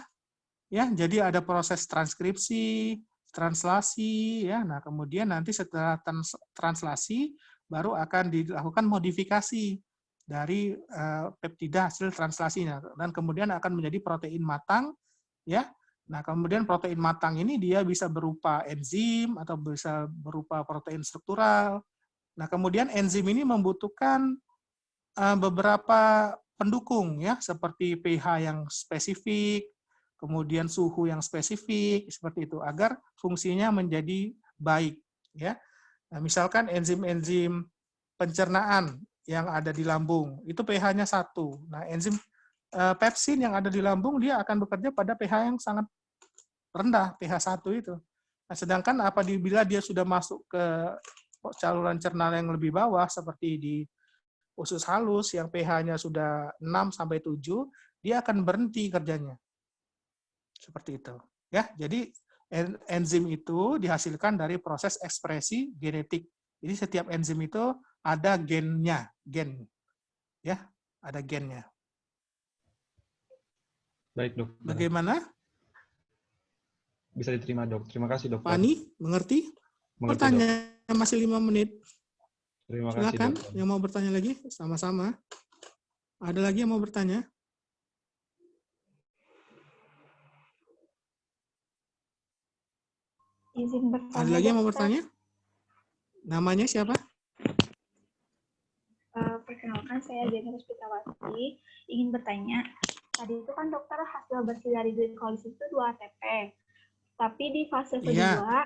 [SPEAKER 2] ya. Jadi ada proses transkripsi, translasi, ya. Nah, kemudian nanti setelah translasi baru akan dilakukan modifikasi dari peptida hasil translasinya, dan kemudian akan menjadi protein matang, ya. Nah, kemudian protein matang ini dia bisa berupa enzim atau bisa berupa protein struktural. Nah, kemudian enzim ini membutuhkan beberapa pendukung, ya, seperti pH yang spesifik, kemudian suhu yang spesifik, seperti itu, agar fungsinya menjadi baik, ya. Nah, misalkan enzim-enzim pencernaan yang ada di lambung, itu pH-nya 1. Nah, enzim pepsin yang ada di lambung, dia akan bekerja pada pH yang sangat rendah, pH 1 itu. Nah, sedangkan apabila dia sudah masuk ke saluran cerna yang lebih bawah, seperti di usus halus yang pH-nya sudah 6-7, dia akan berhenti kerjanya. Seperti itu. Ya, jadi enzim itu dihasilkan dari proses ekspresi genetik. Jadi setiap enzim itu ada gennya, ya, ada gennya.
[SPEAKER 4] Baik dok.
[SPEAKER 2] Bagaimana?
[SPEAKER 4] Bisa diterima dok. Terima kasih dokter.
[SPEAKER 2] Pani, mengerti? Pertanyaan masih 5 menit.
[SPEAKER 4] Terima kasih.
[SPEAKER 2] Silakan yang mau bertanya lagi, sama-sama. Ada lagi yang mau bertanya?
[SPEAKER 5] Izin bertanya.
[SPEAKER 2] Ada lagi yang mau bertanya? Namanya siapa?
[SPEAKER 5] Perkenalkan, saya Jenny Puspitawati. Ingin bertanya, tadi itu kan dokter hasil bersih dari glikolisis itu 2 ATP. Tapi di fase kedua,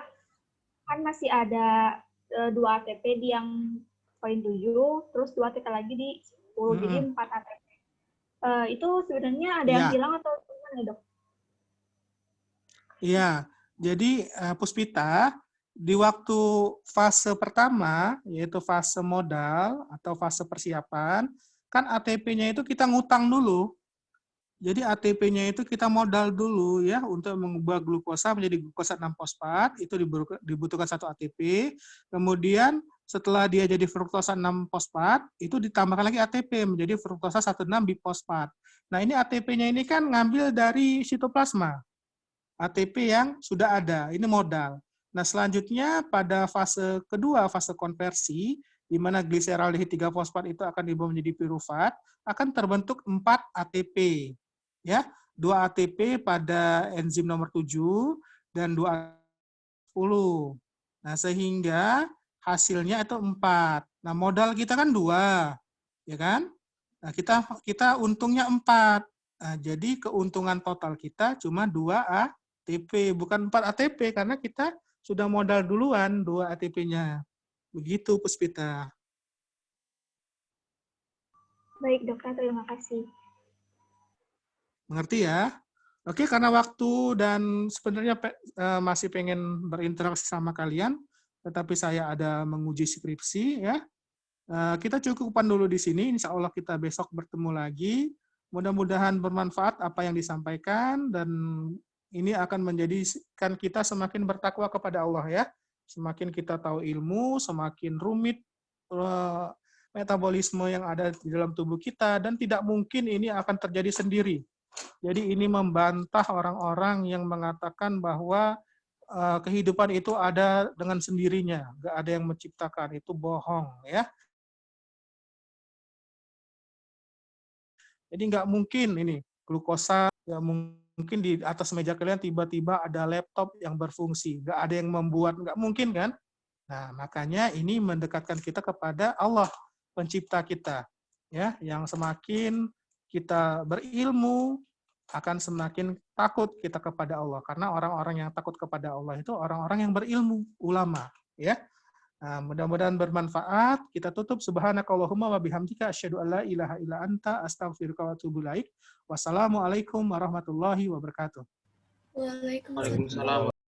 [SPEAKER 5] kan masih ada 2 ATP di yang poin 7, terus 2 ATP lagi di 10, jadi 4 ATP. itu sebenarnya ada yang hilang atau gimana, Dok?
[SPEAKER 2] Iya, jadi Puspita, di waktu fase pertama, yaitu fase modal atau fase persiapan, kan ATP-nya itu kita ngutang dulu. Jadi ATP-nya itu kita modal dulu ya untuk mengubah glukosa menjadi glukosa 6-fosfat, itu dibutuhkan 1 ATP. Kemudian setelah dia jadi fruktosa 6-fosfat, itu ditambahkan lagi ATP menjadi fruktosa 1,6-bifosfat. Nah, ini ATP-nya ini kan ngambil dari sitoplasma. ATP yang sudah ada, ini modal. Nah, selanjutnya pada fase kedua, fase konversi, di mana gliseraldehyde 3-fosfat itu akan diubah menjadi pirufat, akan terbentuk 4 ATP. Ya, 2 ATP pada enzim nomor 7 dan 2 10. Nah, sehingga hasilnya itu 4. Nah, modal kita kan 2, ya kan? Nah, kita untungnya 4. Nah, jadi keuntungan total kita cuma 2 ATP, bukan 4 ATP, karena kita sudah modal duluan 2 ATP-nya. Begitu, Puspita.
[SPEAKER 5] Baik, Dokter. Terima kasih.
[SPEAKER 2] Mengerti ya? Oke, karena waktu dan sebenarnya masih pengen berinteraksi sama kalian, tetapi saya ada menguji skripsi, ya. Kita cukupkan dulu di sini. Insya Allah kita besok bertemu lagi. Mudah-mudahan bermanfaat apa yang disampaikan, dan ini akan menjadikan kita semakin bertakwa kepada Allah ya. Semakin kita tahu ilmu, semakin rumit metabolisme yang ada di dalam tubuh kita, dan tidak mungkin ini akan terjadi sendiri. Jadi ini membantah orang-orang yang mengatakan bahwa kehidupan itu ada dengan sendirinya, nggak ada yang menciptakan, itu bohong ya. Jadi nggak mungkin ini glukosa, ya mungkin di atas meja kalian tiba-tiba ada laptop yang berfungsi, nggak ada yang membuat, nggak mungkin kan? Nah, makanya ini mendekatkan kita kepada Allah, pencipta kita, ya, yang semakin kita berilmu akan semakin takut kita kepada Allah, karena orang-orang yang takut kepada Allah itu orang-orang yang berilmu, ulama, ya. Nah, mudah-mudahan bermanfaat. Kita tutup. Subhanakallahumma wa bihamdika asyhadu an la ilaha illa anta astaghfiruka wa atubu ilaik. Wassalamualaikum warahmatullahi wabarakatuh.
[SPEAKER 1] Waalaikumsalam.